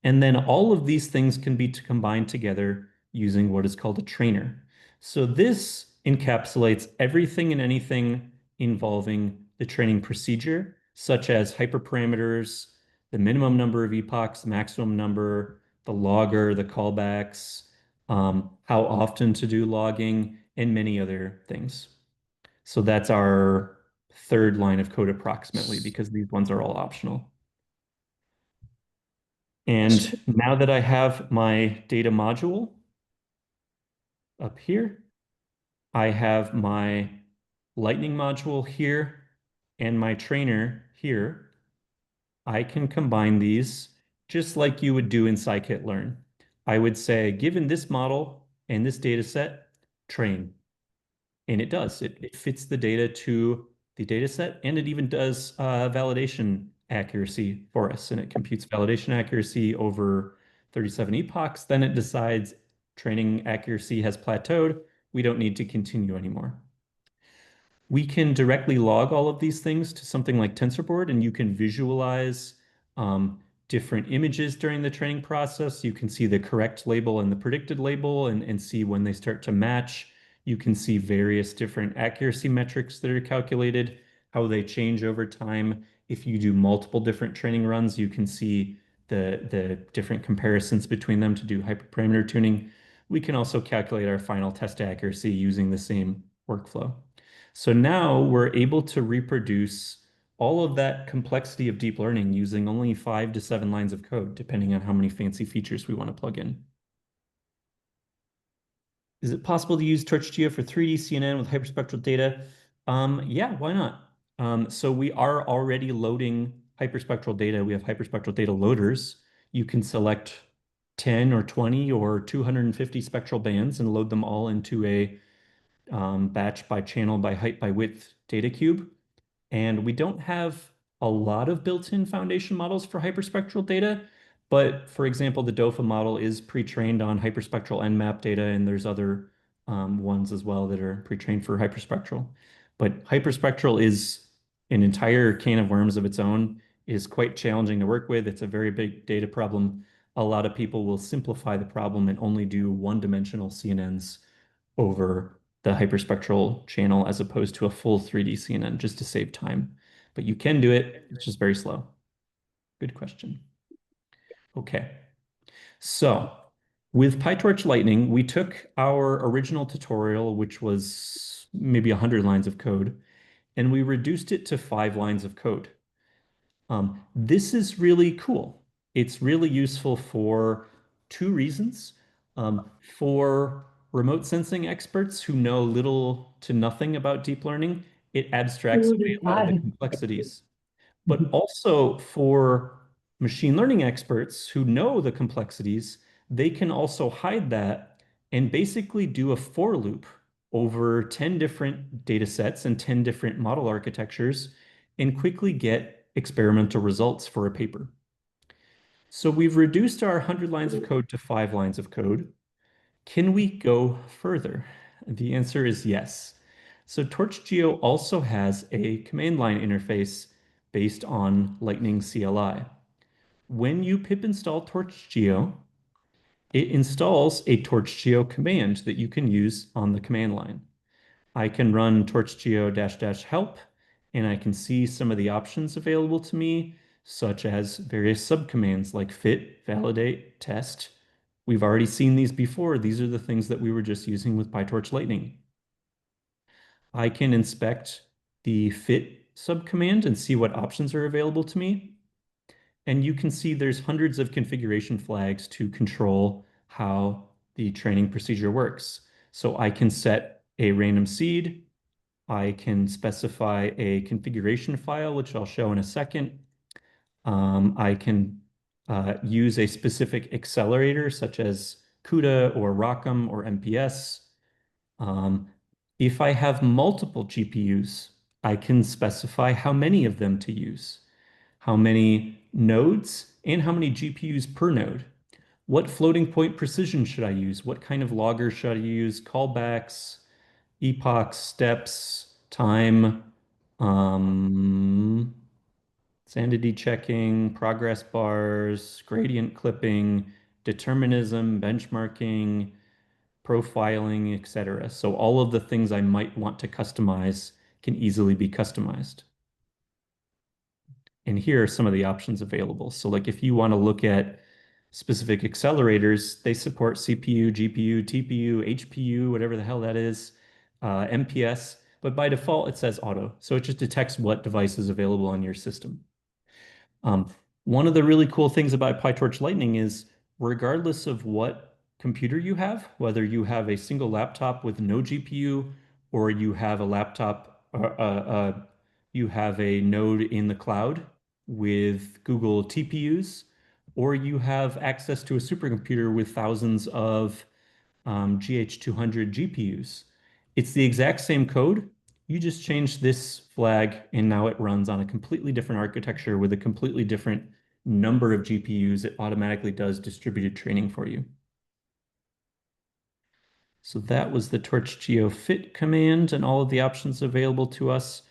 And then all of these things can be combined together using what is called a trainer. So this encapsulates everything and anything involving the training procedure, such as hyperparameters, the minimum number of epochs, the maximum number, the logger, the callbacks, how often to do logging, and many other things. So that's our 3rd line of code approximately, because these ones are all optional. And now that I have my data module up here, I have my Lightning module here and my trainer here. I can combine these just like you would do in scikit-learn. I would say, given this model and this data set, train. And it does. It fits the data to the data set, and it even does validation accuracy for us. And it computes validation accuracy over 37 epochs. Then it decides training accuracy has plateaued. We don't need to continue anymore. We can directly log all of these things to something like TensorBoard, and you can visualize different images during the training process. You can see the correct label and the predicted label and see when they start to match. You can see various different accuracy metrics that are calculated, how they change over time. If you do multiple different training runs, you can see the different comparisons between them to do hyperparameter tuning. We can also calculate our final test accuracy using the same workflow. So now we're able to reproduce all of that complexity of deep learning using only 5 to 7 lines of code, depending on how many fancy features we want to plug in. Is it possible to use TorchGeo for 3D CNN with hyperspectral data? Yeah, why not? So we are already loading hyperspectral data. We have hyperspectral data loaders. You can select 10 or 20 or 250 spectral bands and load them all into a batch by channel by height by width data cube. And we don't have a lot of built-in foundation models for hyperspectral data, but for example, the DOFA model is pre-trained on hyperspectral Nmap data, and there's other ones as well that are pre-trained for hyperspectral. But hyperspectral is an entire can of worms of its own, is quite challenging to work with. It's a very big data problem. A lot of people will simplify the problem and only do one-dimensional CNNs over the hyperspectral channel as opposed to a full 3D CNN just to save time. But you can do it, it's just very slow. Good question. Okay, so with PyTorch Lightning, we took our original tutorial, which was maybe 100 lines of code, and we reduced it to 5 lines of code. This is really cool. It's really useful for 2 reasons. For remote sensing experts who know little to nothing about deep learning, it abstracts away a lot of the complexities. But also for machine learning experts who know the complexities, they can also hide that and basically do a for loop over 10 different data sets and 10 different model architectures and quickly get experimental results for a paper. So we've reduced our 100 lines of code to 5 lines of code. Can we go further? The answer is yes. So TorchGeo also has a command line interface based on Lightning CLI. When you pip install TorchGeo, it installs a TorchGeo command that you can use on the command line. I can run torchgeo dash dash help, and I can see some of the options available to me, such as various subcommands like fit, validate, test. We've already seen these before. These are the things that we were just using with PyTorch Lightning. I can inspect the fit subcommand and see what options are available to me. And you can see there's hundreds of configuration flags to control how the training procedure works. So I can set a random seed. I can specify a configuration file, which I'll show in a second. I can use a specific accelerator, such as CUDA or ROCm or MPS. Um, if I have multiple GPUs, I can specify how many of them to use, how many nodes, and how many GPUs per node. What floating point precision should I use? What kind of logger should I use? Callbacks, epochs, steps, time, um, sanity checking, progress bars, gradient clipping, determinism, benchmarking, profiling, etc. So all of the things I might want to customize can easily be customized. And here are some of the options available. So like if you want to look at specific accelerators, they support CPU, GPU, TPU, HPU, whatever the hell that is, MPS, but by default it says auto. So it just detects what device is available on your system. Um, one of the really cool things about PyTorch Lightning is regardless of what computer you have, whether you have a single laptop with no GPU or you have a laptop, you have a node in the cloud with Google TPUs, or you have access to a supercomputer with thousands of GH200 GPUs. It's the exact same code. You just change this flag and now it runs on a completely different architecture with a completely different number of GPUs. It automatically does distributed training for you. So that was the TorchGeo fit command and all of the options available to us.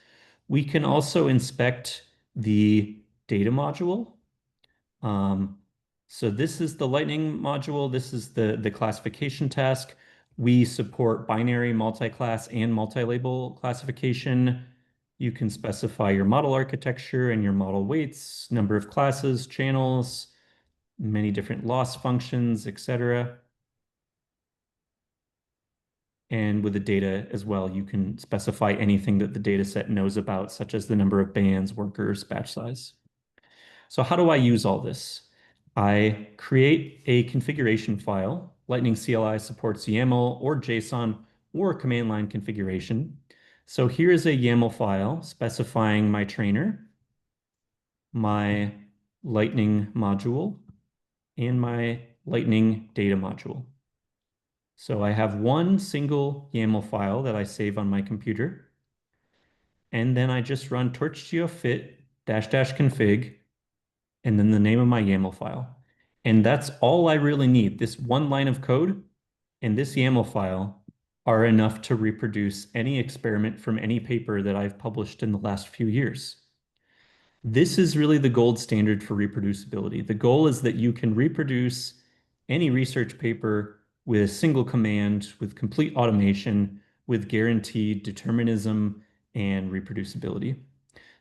We can also inspect the data module. Um, so this is the Lightning module. This is the classification task. We support binary, multi-class, and multi-label classification. You can specify your model architecture and your model weights, number of classes, channels, many different loss functions, etc. And with the data as well, you can specify anything that the data set knows about, such as the number of bands, workers, batch size. So how do I use all this? I create a configuration file. Lightning CLI supports YAML or JSON or command line configuration. So here's a YAML file specifying my trainer, my Lightning module, and my Lightning data module. So I have one single YAML file that I save on my computer, and then I just run torchgeo fit dash dash config and then the name of my YAML file. And that's all I really need. This one line of code and this YAML file are enough to reproduce any experiment from any paper that I've published in the last few years. This is really the gold standard for reproducibility. The goal is that you can reproduce any research paper with a single command, with complete automation, with guaranteed determinism and reproducibility.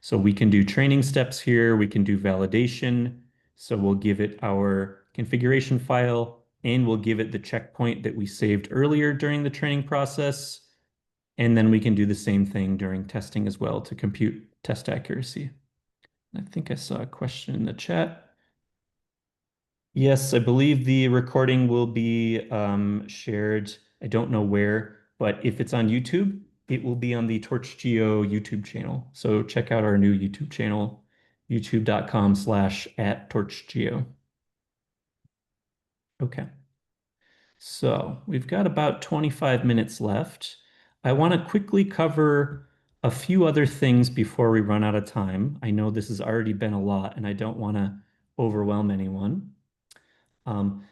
So we can do training steps here. We can do validation. So we'll give it our configuration file and we'll give it the checkpoint that we saved earlier during the training process. And then we can do the same thing during testing as well to compute test accuracy. I think I saw a question in the chat. Yes, I believe the recording will be shared. I don't know where, but if it's on YouTube, it will be on the TorchGeo YouTube channel. So check out our new YouTube channel, youtube.com/@torchgeo. Okay. So we've got about 25 minutes left. I want to quickly cover a few other things before we run out of time. I know this has already been a lot, and I don't want to overwhelm anyone.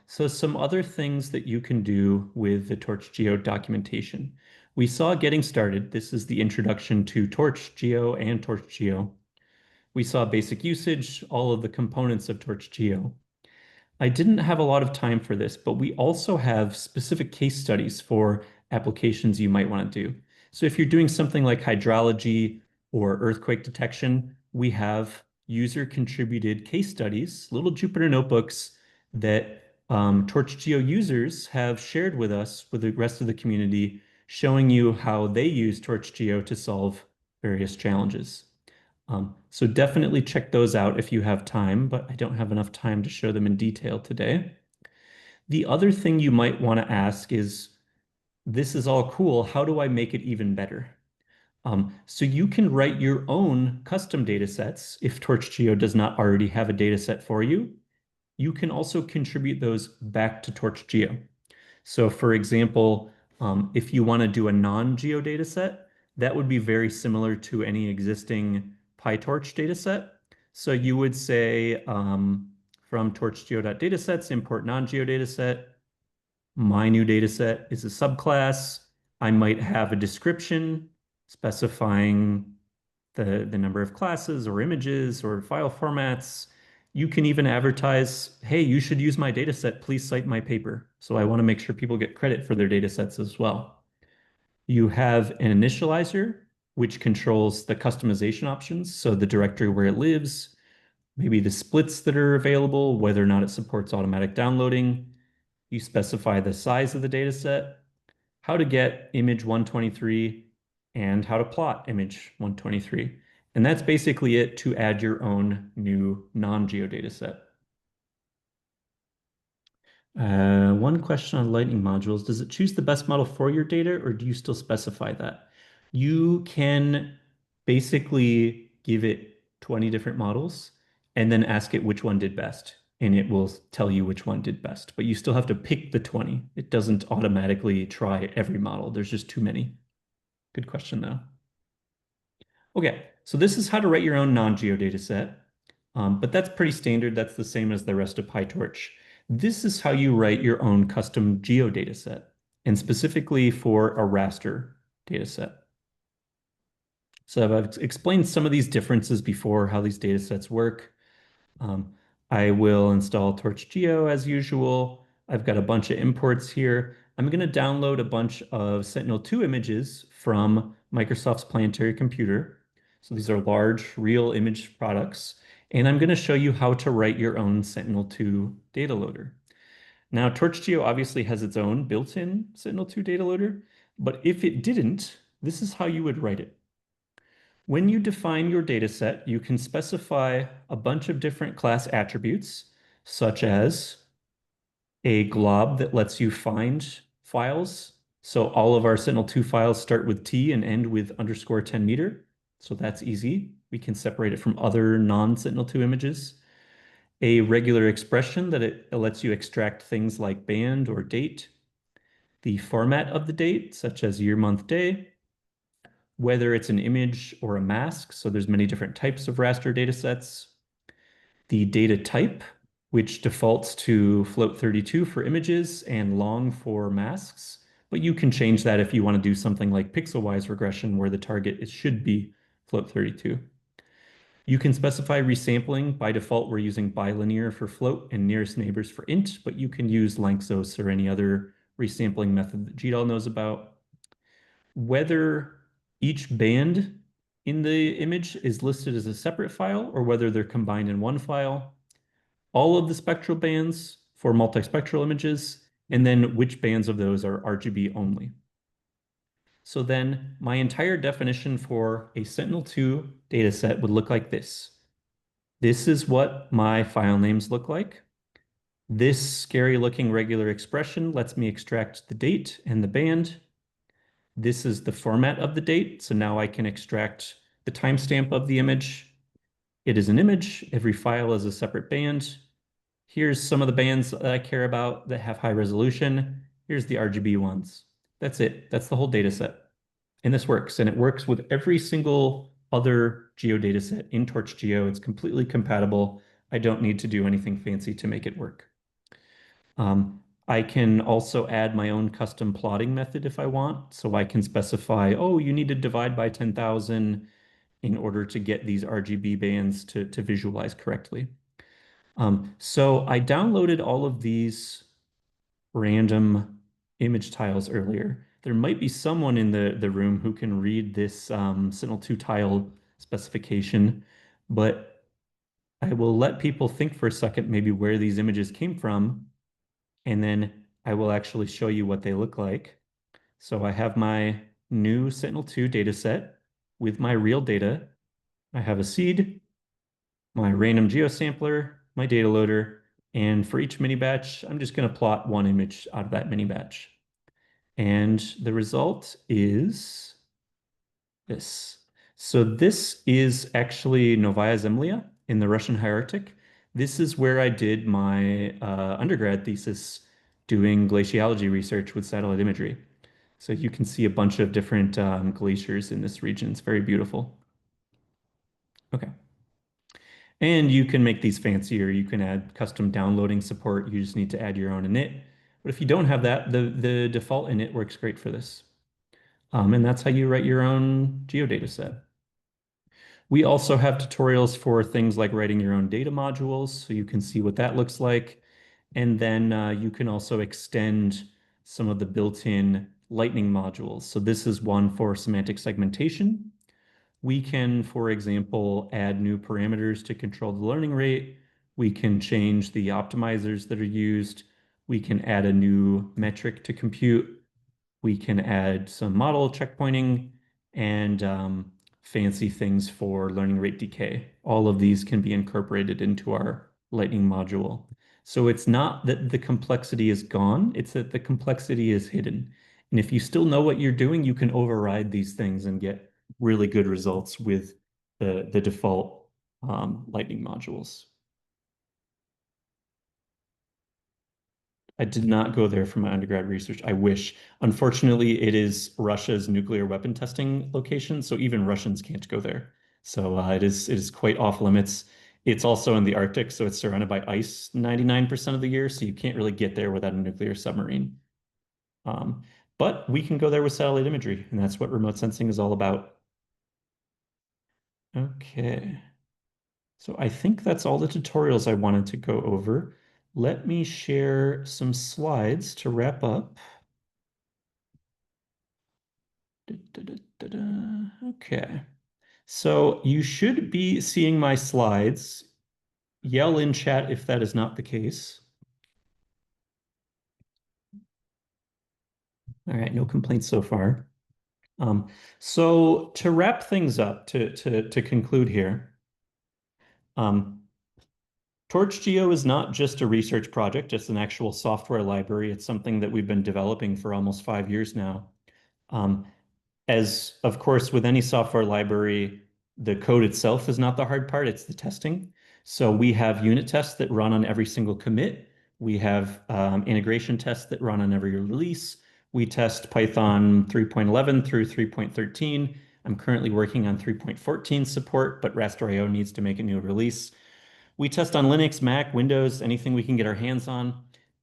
So some other things that you can do with the TorchGeo documentation. We saw getting started. This is the introduction to TorchGeo and TorchGeo. We saw basic usage, all of the components of TorchGeo. I didn't have a lot of time for this, but we also have specific case studies for applications you might want to do. So if you're doing something like hydrology or earthquake detection, we have user contributed case studies, little Jupyter notebooks that TorchGeo users have shared with us, with the rest of the community, showing you how they use TorchGeo to solve various challenges. So definitely check those out if you have time, but I don't have enough time to show them in detail today. The other thing you might want to ask is, this is all cool. How do I make it even better? So you can write your own custom data sets if TorchGeo does not already have a data set for you. You can also contribute those back to TorchGeo. So for example, if you want to do a non-geo data set, that would be very similar to any existing PyTorch data set. So you would say from torchgeo.datasets, import non-geo data set. My new data set is a subclass. I might have a description specifying the number of classes or images or file formats. You can even advertise, hey, you should use my data set. Please cite my paper. So I want to make sure people get credit for their data sets as well. You have an initializer, which controls the customization options. So the directory where it lives, maybe the splits that are available, whether or not it supports automatic downloading. You specify the size of the data set, how to get image 123, and how to plot image 123. And that's basically it to add your own new non-geo data set. One question on Lightning modules. Does it choose the best model for your data, or do you still specify that? You can basically give it 20 different models and then ask it which one did best, and it will tell you which one did best. But you still have to pick the 20. It doesn't automatically try every model. There's just too many. Good question, though. Okay, so this is how to write your own non-geo data set, but that's pretty standard. That's the same as the rest of PyTorch. This is how you write your own custom geo data set, and specifically for a raster data set. So I've explained some of these differences before, how these data sets work. I will install TorchGeo as usual. I've got a bunch of imports here. I'm going to download a bunch of Sentinel-2 images from Microsoft's Planetary Computer. So these are large, real image products. And I'm going to show you how to write your own Sentinel-2 data loader. Now, TorchGeo obviously has its own built-in Sentinel-2 data loader, but if it didn't, this is how you would write it. When you define your data set, you can specify a bunch of different class attributes, such as a glob that lets you find files. So all of our Sentinel-2 files start with T and end with underscore 10 meter. So that's easy. We can separate it from other non-Sentinel-2 images. A regular expression that it lets you extract things like band or date. The format of the date, such as year, month, day. Whether it's an image or a mask. So there's many different types of raster data sets. The data type, which defaults to float32 for images and long for masks. But you can change that if you want to do something like pixel-wise regression where the target should be float32. You can specify resampling. By default, we're using bilinear for float and nearest neighbors for int, but you can use Lanczos or any other resampling method that GDAL knows about. Whether each band in the image is listed as a separate file or whether they're combined in one file. All of the spectral bands for multispectral images, and then which bands of those are RGB only. So then my entire definition for a Sentinel-2 data set would look like this. This is what my file names look like. This scary looking regular expression lets me extract the date and the band. This is the format of the date. So now I can extract the timestamp of the image. It is an image. Every file is a separate band. Here's some of the bands that I care about that have high resolution. Here's the RGB ones. That's it. That's the whole data set. And this works. And it works with every single other geo data set in TorchGeo. It's completely compatible. I don't need to do anything fancy to make it work. I can also add my own custom plotting method if I want. So I can specify, oh, you need to divide by 10,000 in order to get these RGB bands to visualize correctly. So I downloaded all of these random image tiles earlier. There might be someone in the room who can read this Sentinel-2 tile specification, but I will let people think for a second maybe where these images came from, and then I will actually show you what they look like. So I have my new Sentinel-2 data set with my real data. I have a seed, my random geosampler, my data loader, and for each mini batch, I'm just going to plot one image out of that mini batch. And the result is this. So this is actually Novaya Zemlya in the Russian High Arctic. This is where I did my undergrad thesis doing glaciology research with satellite imagery. So you can see a bunch of different glaciers in this region. It's very beautiful. Okay. And you can make these fancier. You can add custom downloading support. You just need to add your own init. But if you don't have that, the default init works great for this. And that's how you write your own geodata set. We also have tutorials for things like writing your own data modules, so you can see what that looks like. And then you can also extend some of the built-in Lightning modules. So this is one for semantic segmentation. We can, for example, add new parameters to control the learning rate. We can change the optimizers that are used. We can add a new metric to compute. We can add some model checkpointing and fancy things for learning rate decay. All of these can be incorporated into our Lightning module. So it's not that the complexity is gone, it's that the complexity is hidden. And if you still know what you're doing, you can override these things and get really good results with the default Lightning modules. I did not go there for my undergrad research. I wish. Unfortunately, it is Russia's nuclear weapon testing location, so even Russians can't go there. So it is quite off limits. It's also in the Arctic, so it's surrounded by ice 99% of the year, so you can't really get there without a nuclear submarine. Um, but we can go there with satellite imagery, and that's what remote sensing is all about. Okay. So I think that's all the tutorials I wanted to go over. Let me share some slides to wrap up. Okay. So you should be seeing my slides. Yell in chat if that is not the case. All right, no complaints so far. So to wrap things up, to conclude here, TorchGeo is not just a research project, it's an actual software library. It's something that we've been developing for almost 5 years now. Um, as of course, with any software library, the code itself is not the hard part, it's the testing. So we have unit tests that run on every single commit. We have integration tests that run on every release. We test Python 3.11 through 3.13. I'm currently working on 3.14 support, but Raster.io needs to make a new release. We test on Linux, Mac, Windows, anything we can get our hands on.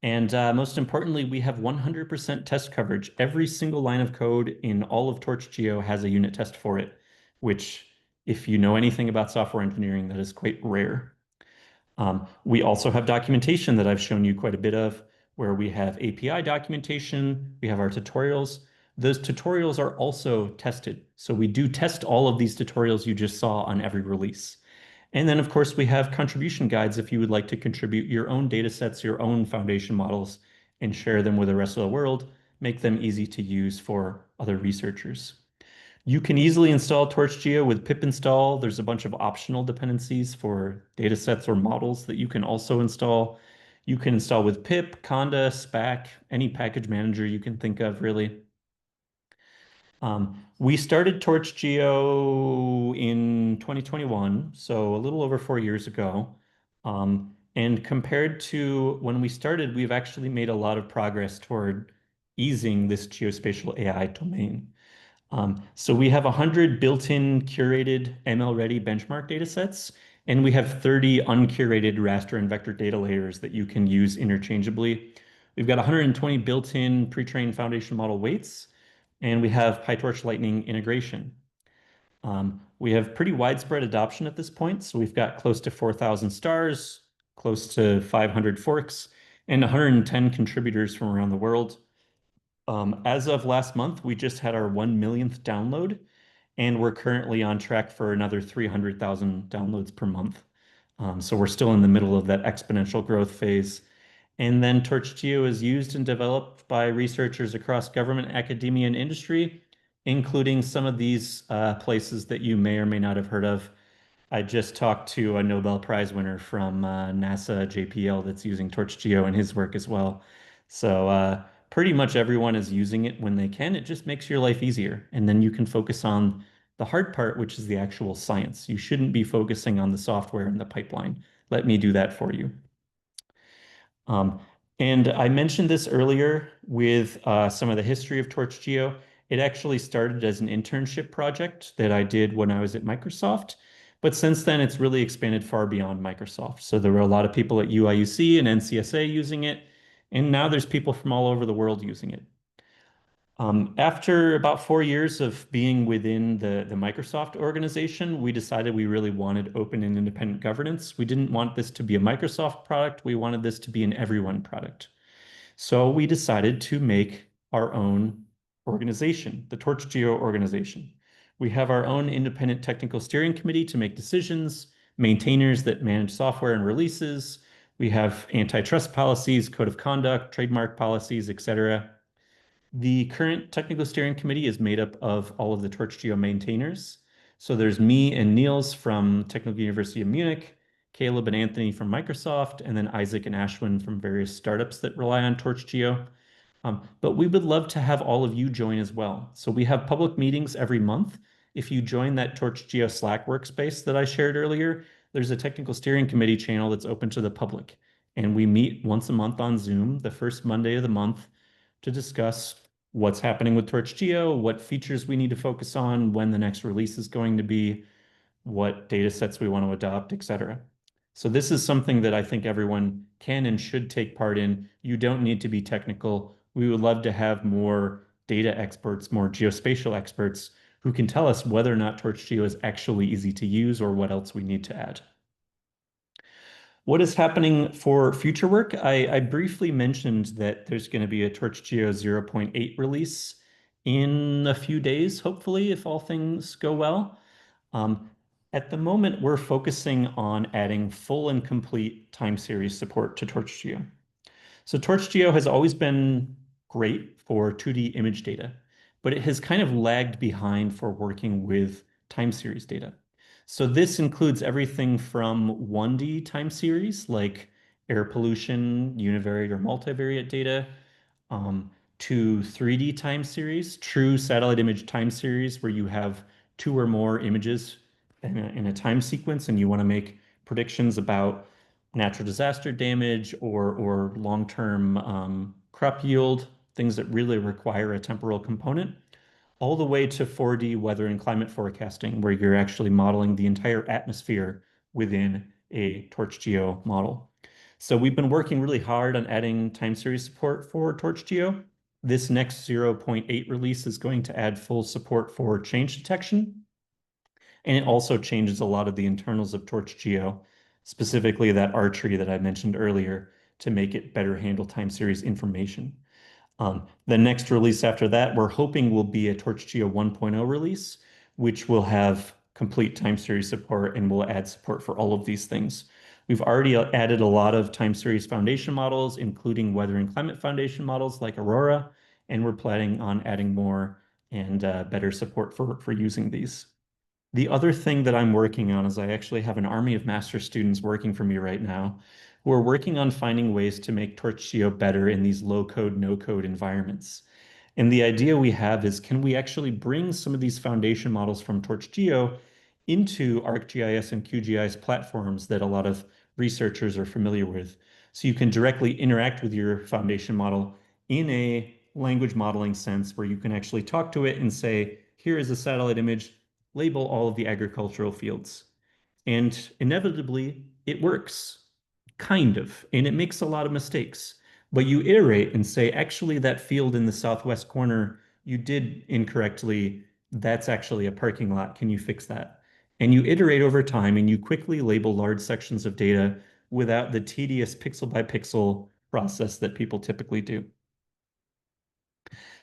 And most importantly, we have 100% test coverage. Every single line of code in all of TorchGeo has a unit test for it, which, if you know anything about software engineering, that is quite rare. We also have documentation that I've shown you quite a bit of, where we have API documentation, we have our tutorials. Those tutorials are also tested. So we do test all of these tutorials you just saw on every release. And then, of course, we have contribution guides if you would like to contribute your own data sets, your own foundation models, and share them with the rest of the world, make them easy to use for other researchers. You can easily install TorchGeo with pip install. There's a bunch of optional dependencies for data sets or models that you can also install. You can install with pip, Conda, SPAC, any package manager you can think of, really. We started TorchGeo in 2021, so a little over 4 years ago. And compared to when we started, we've actually made a lot of progress toward easing this geospatial AI domain. So we have 100 built-in curated ML-ready benchmark datasets, And we have 30 uncurated raster and vector data layers that you can use interchangeably. We've got 120 built-in pre-trained foundation model weights, and we have PyTorch Lightning integration. We have pretty widespread adoption at this point. So we've got close to 4,000 stars, close to 500 forks, and 110 contributors from around the world. As of last month, we just had our 1 millionth download, and we're currently on track for another 300,000 downloads per month. So we're still in the middle of that exponential growth phase. And then TorchGeo is used and developed by researchers across government, academia, and industry, including some of these places that you may or may not have heard of. I just talked to a Nobel Prize winner from NASA JPL that's using TorchGeo in his work as well. So pretty much everyone is using it when they can. It just makes your life easier. And then you can focus on the hard part, which is the actual science. You shouldn't be focusing on the software and the pipeline. Let me do that for you. Um, and I mentioned this earlier with some of the history of TorchGeo. It actually started as an internship project that I did when I was at Microsoft. But since then, it's really expanded far beyond Microsoft. So there were a lot of people at UIUC and NCSA using it. And now there's people from all over the world using it. After about 4 years of being within the Microsoft organization, we decided we really wanted open and independent governance. We didn't want this to be a Microsoft product. We wanted this to be an everyone product. So we decided to make our own organization, the TorchGeo organization. We have our own independent technical steering committee to make decisions, maintainers that manage software and releases. We have antitrust policies, code of conduct, trademark policies, etc. The current technical steering committee is made up of all of the TorchGeo maintainers. So there's me and Niels from Technical University of Munich, Caleb and Anthony from Microsoft, and then Isaac and Ashwin from various startups that rely on TorchGeo. But we would love to have all of you join as well. So we have public meetings every month. If you join that TorchGeo Slack workspace that I shared earlier, there's a technical steering committee channel that's open to the public. And we meet once a month on Zoom, the first Monday of the month, to discuss what's happening with TorchGeo, what features we need to focus on, when the next release is going to be, what data sets we want to adopt, etc. So this is something that I think everyone can and should take part in. You don't need to be technical. We would love to have more data experts, more geospatial experts who can tell us whether or not TorchGeo is actually easy to use or what else we need to add. What is happening for future work? I briefly mentioned that there's going to be a TorchGeo 0.8 release in a few days, hopefully, if all things go well. At the moment, we're focusing on adding full and complete time series support to TorchGeo. So TorchGeo has always been great for 2D image data, but it has kind of lagged behind for working with time series data. So this includes everything from 1D time series, like air pollution, univariate or multivariate data, to 3D time series, true satellite image time series, where you have two or more images in a time sequence and you want to make predictions about natural disaster damage or long-term crop yield, things that really require a temporal component, all the way to 4D weather and climate forecasting, where you're actually modeling the entire atmosphere within a TorchGeo model. So we've been working really hard on adding time series support for TorchGeo. This next 0.8 release is going to add full support for change detection. And it also changes a lot of the internals of TorchGeo, specifically that R tree that I mentioned earlier, to make it better handle time series information. The next release after that, we're hoping will be a TorchGeo 1.0 release, which will have complete time series support and will add support for all of these things. We've already added a lot of time series foundation models, including weather and climate foundation models like Aurora, and we're planning on adding more and better support for using these. The other thing that I'm working on is I actually have an army of master students working for me right now who are working on finding ways to make TorchGeo better in these low code, no code environments. And the idea we have is, can we actually bring some of these foundation models from TorchGeo into ArcGIS and QGIS platforms that a lot of researchers are familiar with? So you can directly interact with your foundation model in a language modeling sense where you can actually talk to it and say, here is a satellite image, label all of the agricultural fields. And inevitably, it works, kind of, and it makes a lot of mistakes. But you iterate and say, actually, that field in the southwest corner, you did incorrectly. That's actually a parking lot. Can you fix that? And you iterate over time and you quickly label large sections of data without the tedious pixel by pixel process that people typically do.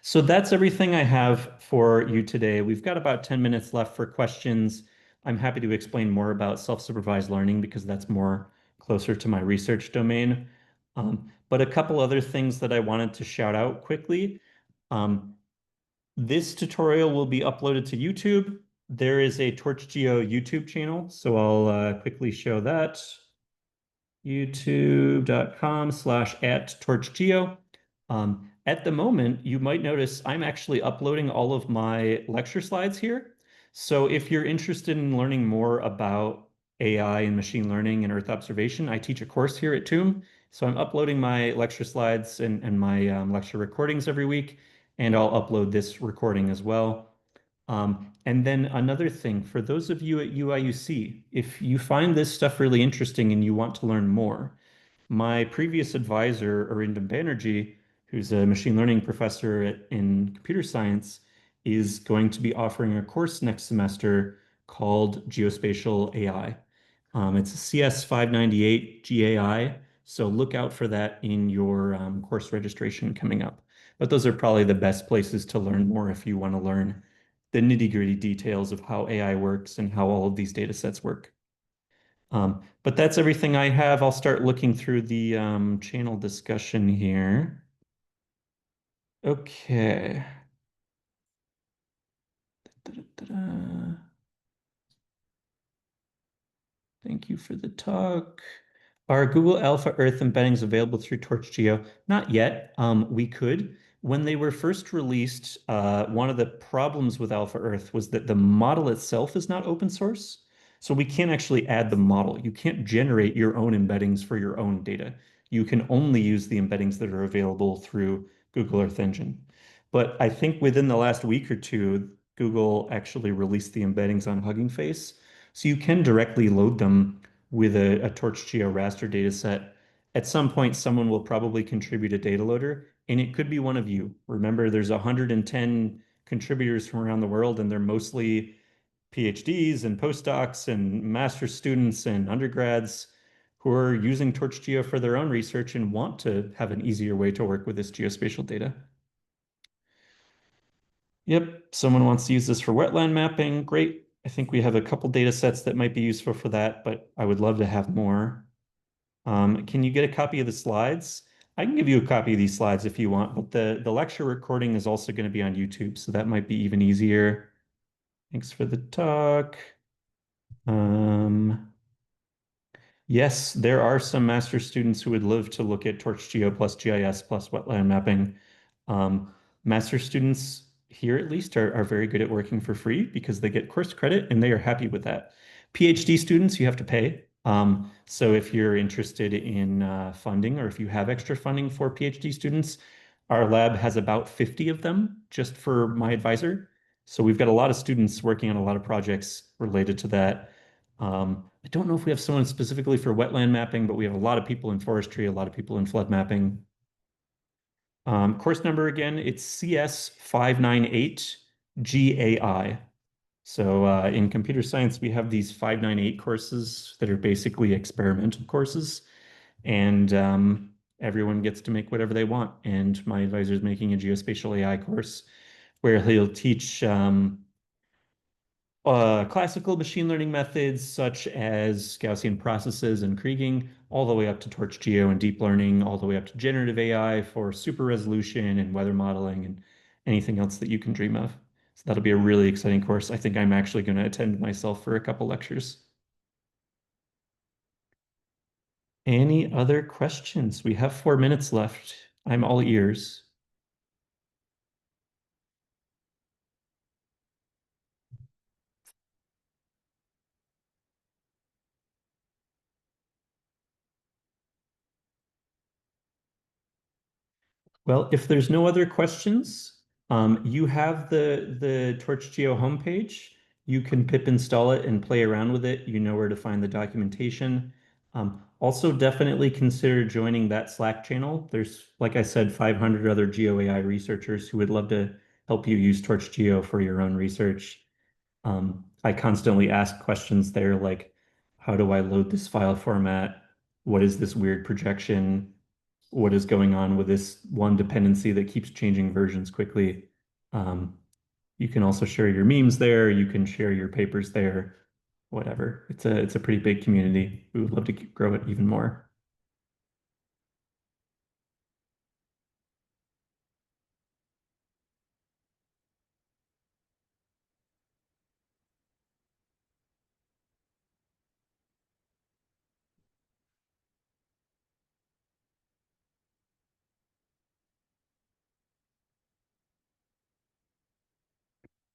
So that's everything I have for you today. We've got about 10 minutes left for questions. I'm happy to explain more about self-supervised learning because that's more closer to my research domain. But a couple other things that I wanted to shout out quickly. Um, this tutorial will be uploaded to YouTube. There is a TorchGeo YouTube channel, so I'll quickly show that. youtube.com/@torchgeo. At the moment, you might notice I'm actually uploading all of my lecture slides here. So if you're interested in learning more about AI and machine learning and Earth observation, I teach a course here at TUM. So I'm uploading my lecture slides and my lecture recordings every week, and I'll upload this recording as well. And then another thing, for those of you at UIUC, if you find this stuff really interesting and you want to learn more, my previous advisor, Arindam Banerjee, who's a machine learning professor in computer science, is going to be offering a course next semester called Geospatial AI. It's a CS 598 GAI, so look out for that in your course registration coming up. But those are probably the best places to learn more if you want to learn the nitty-gritty details of how AI works and how all of these data sets work. But that's everything I have. I'll start looking through the channel discussion here. Okay. Da-da-da-da. Thank you for the talk. Are Google Alpha Earth embeddings available through TorchGeo? Not yet. We could. When they were first released, one of the problems with Alpha Earth was that the model itself is not open source. So we can't actually add the model. You can't generate your own embeddings for your own data. You can only use the embeddings that are available through Google Earth Engine. But I think within the last week or two, Google actually released the embeddings on Hugging Face. So you can directly load them with a TorchGeo raster data set. At some point, someone will probably contribute a data loader, and it could be one of you. Remember, there's 110 contributors from around the world, and they're mostly PhDs and postdocs and master's students and undergrads who are using TorchGeo for their own research and want to have an easier way to work with this geospatial data. Yep, someone wants to use this for wetland mapping. Great. I think we have a couple data sets that might be useful for that, but I would love to have more. Can you get a copy of the slides? I can give you a copy of these slides if you want, but the lecture recording is also going to be on YouTube, so that might be even easier. Thanks for the talk. Yes, there are some master students who would love to look at TorchGeo plus GIS plus wetland mapping. Master students here at least are very good at working for free because they get course credit and they are happy with that. PhD students, you have to pay. So if you're interested in funding or if you have extra funding for PhD students, our lab has about 50 of them just for my advisor. So we've got a lot of students working on a lot of projects related to that. I don't know if we have someone specifically for wetland mapping, but we have a lot of people in forestry, a lot of people in flood mapping. Course number again, it's CS 598 GAI. So in computer science, we have these 598 courses that are basically experimental courses, and everyone gets to make whatever they want. And my advisor is making a geospatial AI course where he'll teach classical machine learning methods such as Gaussian processes and Kriging, all the way up to TorchGeo and deep learning, all the way up to generative AI for super resolution and weather modeling and anything else that you can dream of. So that'll be a really exciting course. I think I'm actually going to attend myself for a couple lectures. Any other questions? We have 4 minutes left. I'm all ears. Well, if there's no other questions, you have the TorchGeo homepage, You can pip install it and play around with it. You know where to find the documentation. Also, definitely consider joining that Slack channel. There's, like I said, 500 other GeoAI researchers who would love to help you use TorchGeo for your own research. I constantly ask questions there like, how do I load this file format? What is this weird projection? What is going on with this one dependency that keeps changing versions quickly? Um, you can also share your memes there. You can share your papers there, whatever. It's a pretty big community. We would love to grow it even more.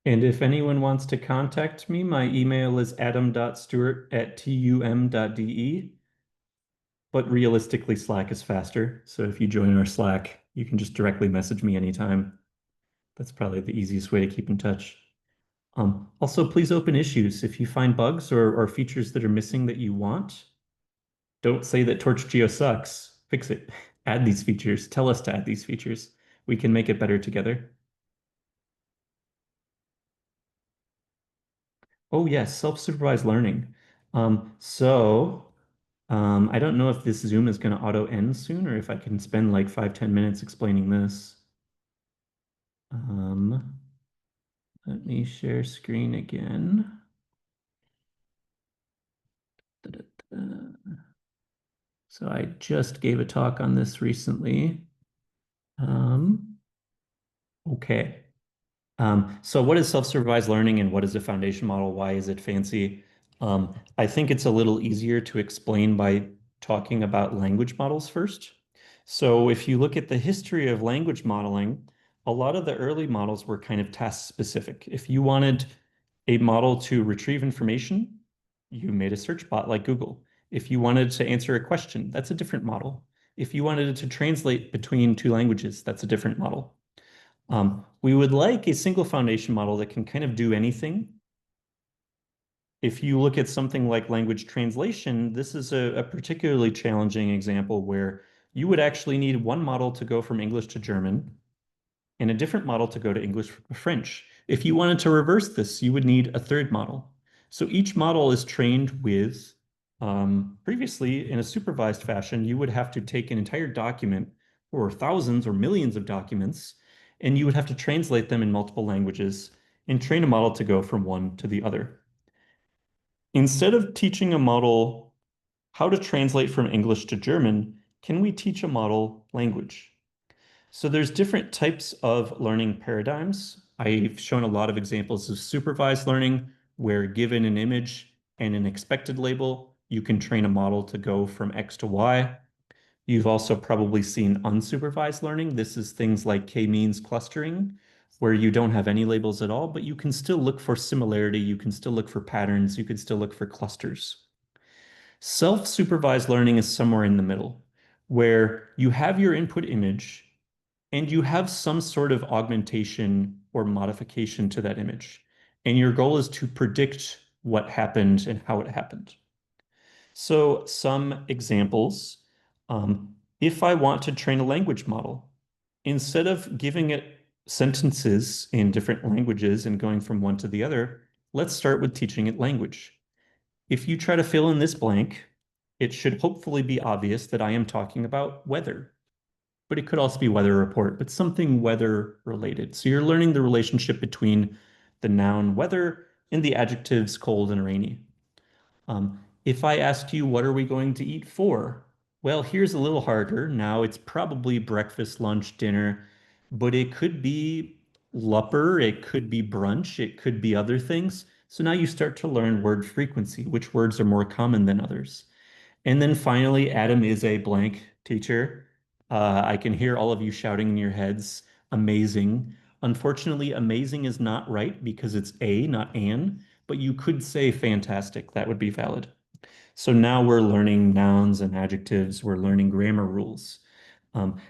And if anyone wants to contact me, my email is adam.stewart@tum.de. But realistically, Slack is faster. So if you join our Slack, you can just directly message me anytime. That's probably the easiest way to keep in touch. Also, please open issues. If you find bugs or features that are missing that you want, don't say that TorchGeo sucks. Fix it. Add these features. Tell us to add these features. We can make it better together. Oh, yes, self-supervised learning. I don't know if this Zoom is going to auto end soon or if I can spend like 5, 10 minutes explaining this. Um, Let me share screen again. Da-da-da. So I just gave a talk on this recently. Um, okay. So what is self-supervised learning and what is a foundation model? Why is it fancy? I think it's a little easier to explain by talking about language models first. So if you look at the history of language modeling, a lot of the early models were kind of task specific. If you wanted a model to retrieve information, you made a search bot like Google. If you wanted to answer a question, that's a different model. If you wanted it to translate between two languages, that's a different model. We would like a single foundation model that can kind of do anything. If you look at something like language translation, this is a particularly challenging example where you would actually need one model to go from English to German and a different model to go to English to French. If you wanted to reverse this, you would need a third model. So each model is trained with, previously in a supervised fashion, you would have to take an entire document or thousands or millions of documents, and you would have to translate them in multiple languages and train a model to go from one to the other. Instead of teaching a model how to translate from English to German, can we teach a model language? So there's different types of learning paradigms. I've shown a lot of examples of supervised learning where given an image and an expected label, you can train a model to go from X to Y. You've also probably seen unsupervised learning. This is things like k-means clustering, where you don't have any labels at all, but you can still look for similarity. You can still look for patterns. You can still look for clusters. Self-supervised learning is somewhere in the middle, where you have your input image and you have some sort of augmentation or modification to that image. And your goal is to predict what happened and how it happened. So some examples, if I want to train a language model, instead of giving it sentences in different languages and going from one to the other, let's start with teaching it language. If you try to fill in this blank, it should hopefully be obvious that I am talking about weather, but it could also be weather report, but something weather related. So you're learning the relationship between the noun weather and the adjectives cold and rainy. If I asked you, what are we going to eat for? Well, here's a little harder. Now it's probably breakfast, lunch, dinner, but it could be lupper, it could be brunch, it could be other things. So now you start to learn word frequency, which words are more common than others. And then finally, Adam is a blank teacher. I can hear all of you shouting in your heads, amazing. Unfortunately, amazing is not right because it's a, not an, but you could say fantastic. That would be valid. So now we're learning nouns and adjectives. We're learning grammar rules.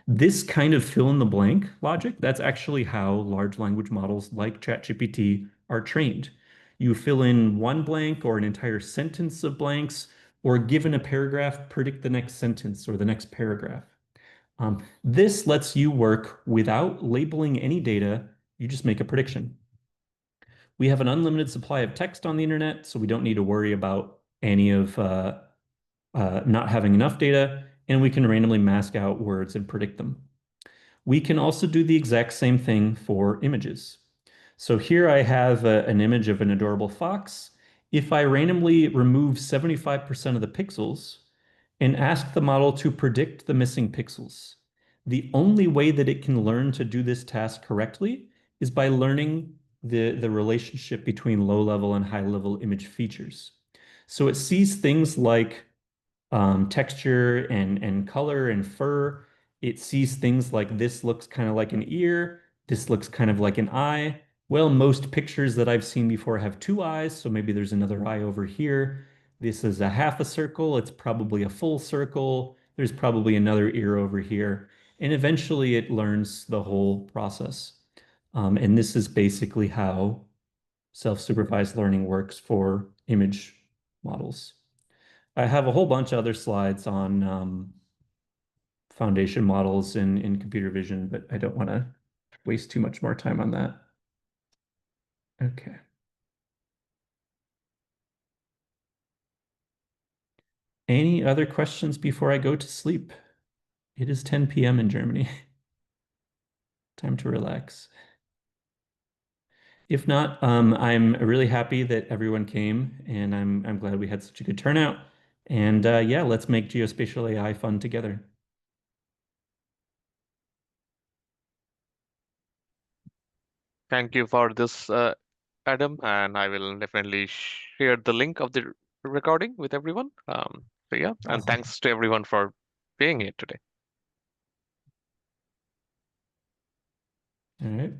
This kind of fill in the blank logic, that's actually how large language models like ChatGPT are trained. You fill in one blank or an entire sentence of blanks, or given a paragraph, predict the next sentence or the next paragraph. This lets you work without labeling any data. You just make a prediction. We have an unlimited supply of text on the internet, so we don't need to worry about any of not having enough data, and we can randomly mask out words and predict them. We can also do the exact same thing for images. So here I have an image of an adorable fox. If I randomly remove 75% of the pixels and ask the model to predict the missing pixels, the only way that it can learn to do this task correctly is by learning the relationship between low-level and high-level image features. So it sees things like texture and color and fur. It sees things like this looks kind of like an ear. This looks kind of like an eye. Well, most pictures that I've seen before have two eyes, so maybe there's another eye over here. This is a half a circle. It's probably a full circle. There's probably another ear over here. And eventually it learns the whole process. And this is basically how self-supervised learning works for image models. I have a whole bunch of other slides on foundation models in computer vision, but I don't want to waste too much more time on that. Okay. Any other questions before I go to sleep? It is 10 p.m. in Germany. Time to relax. If not, I'm really happy that everyone came, and I'm glad we had such a good turnout. And yeah, let's make geospatial AI fun together. Thank you for this, Adam, and I will definitely share the link of the recording with everyone. So yeah, and Awesome. thanks to everyone for being here today. All right.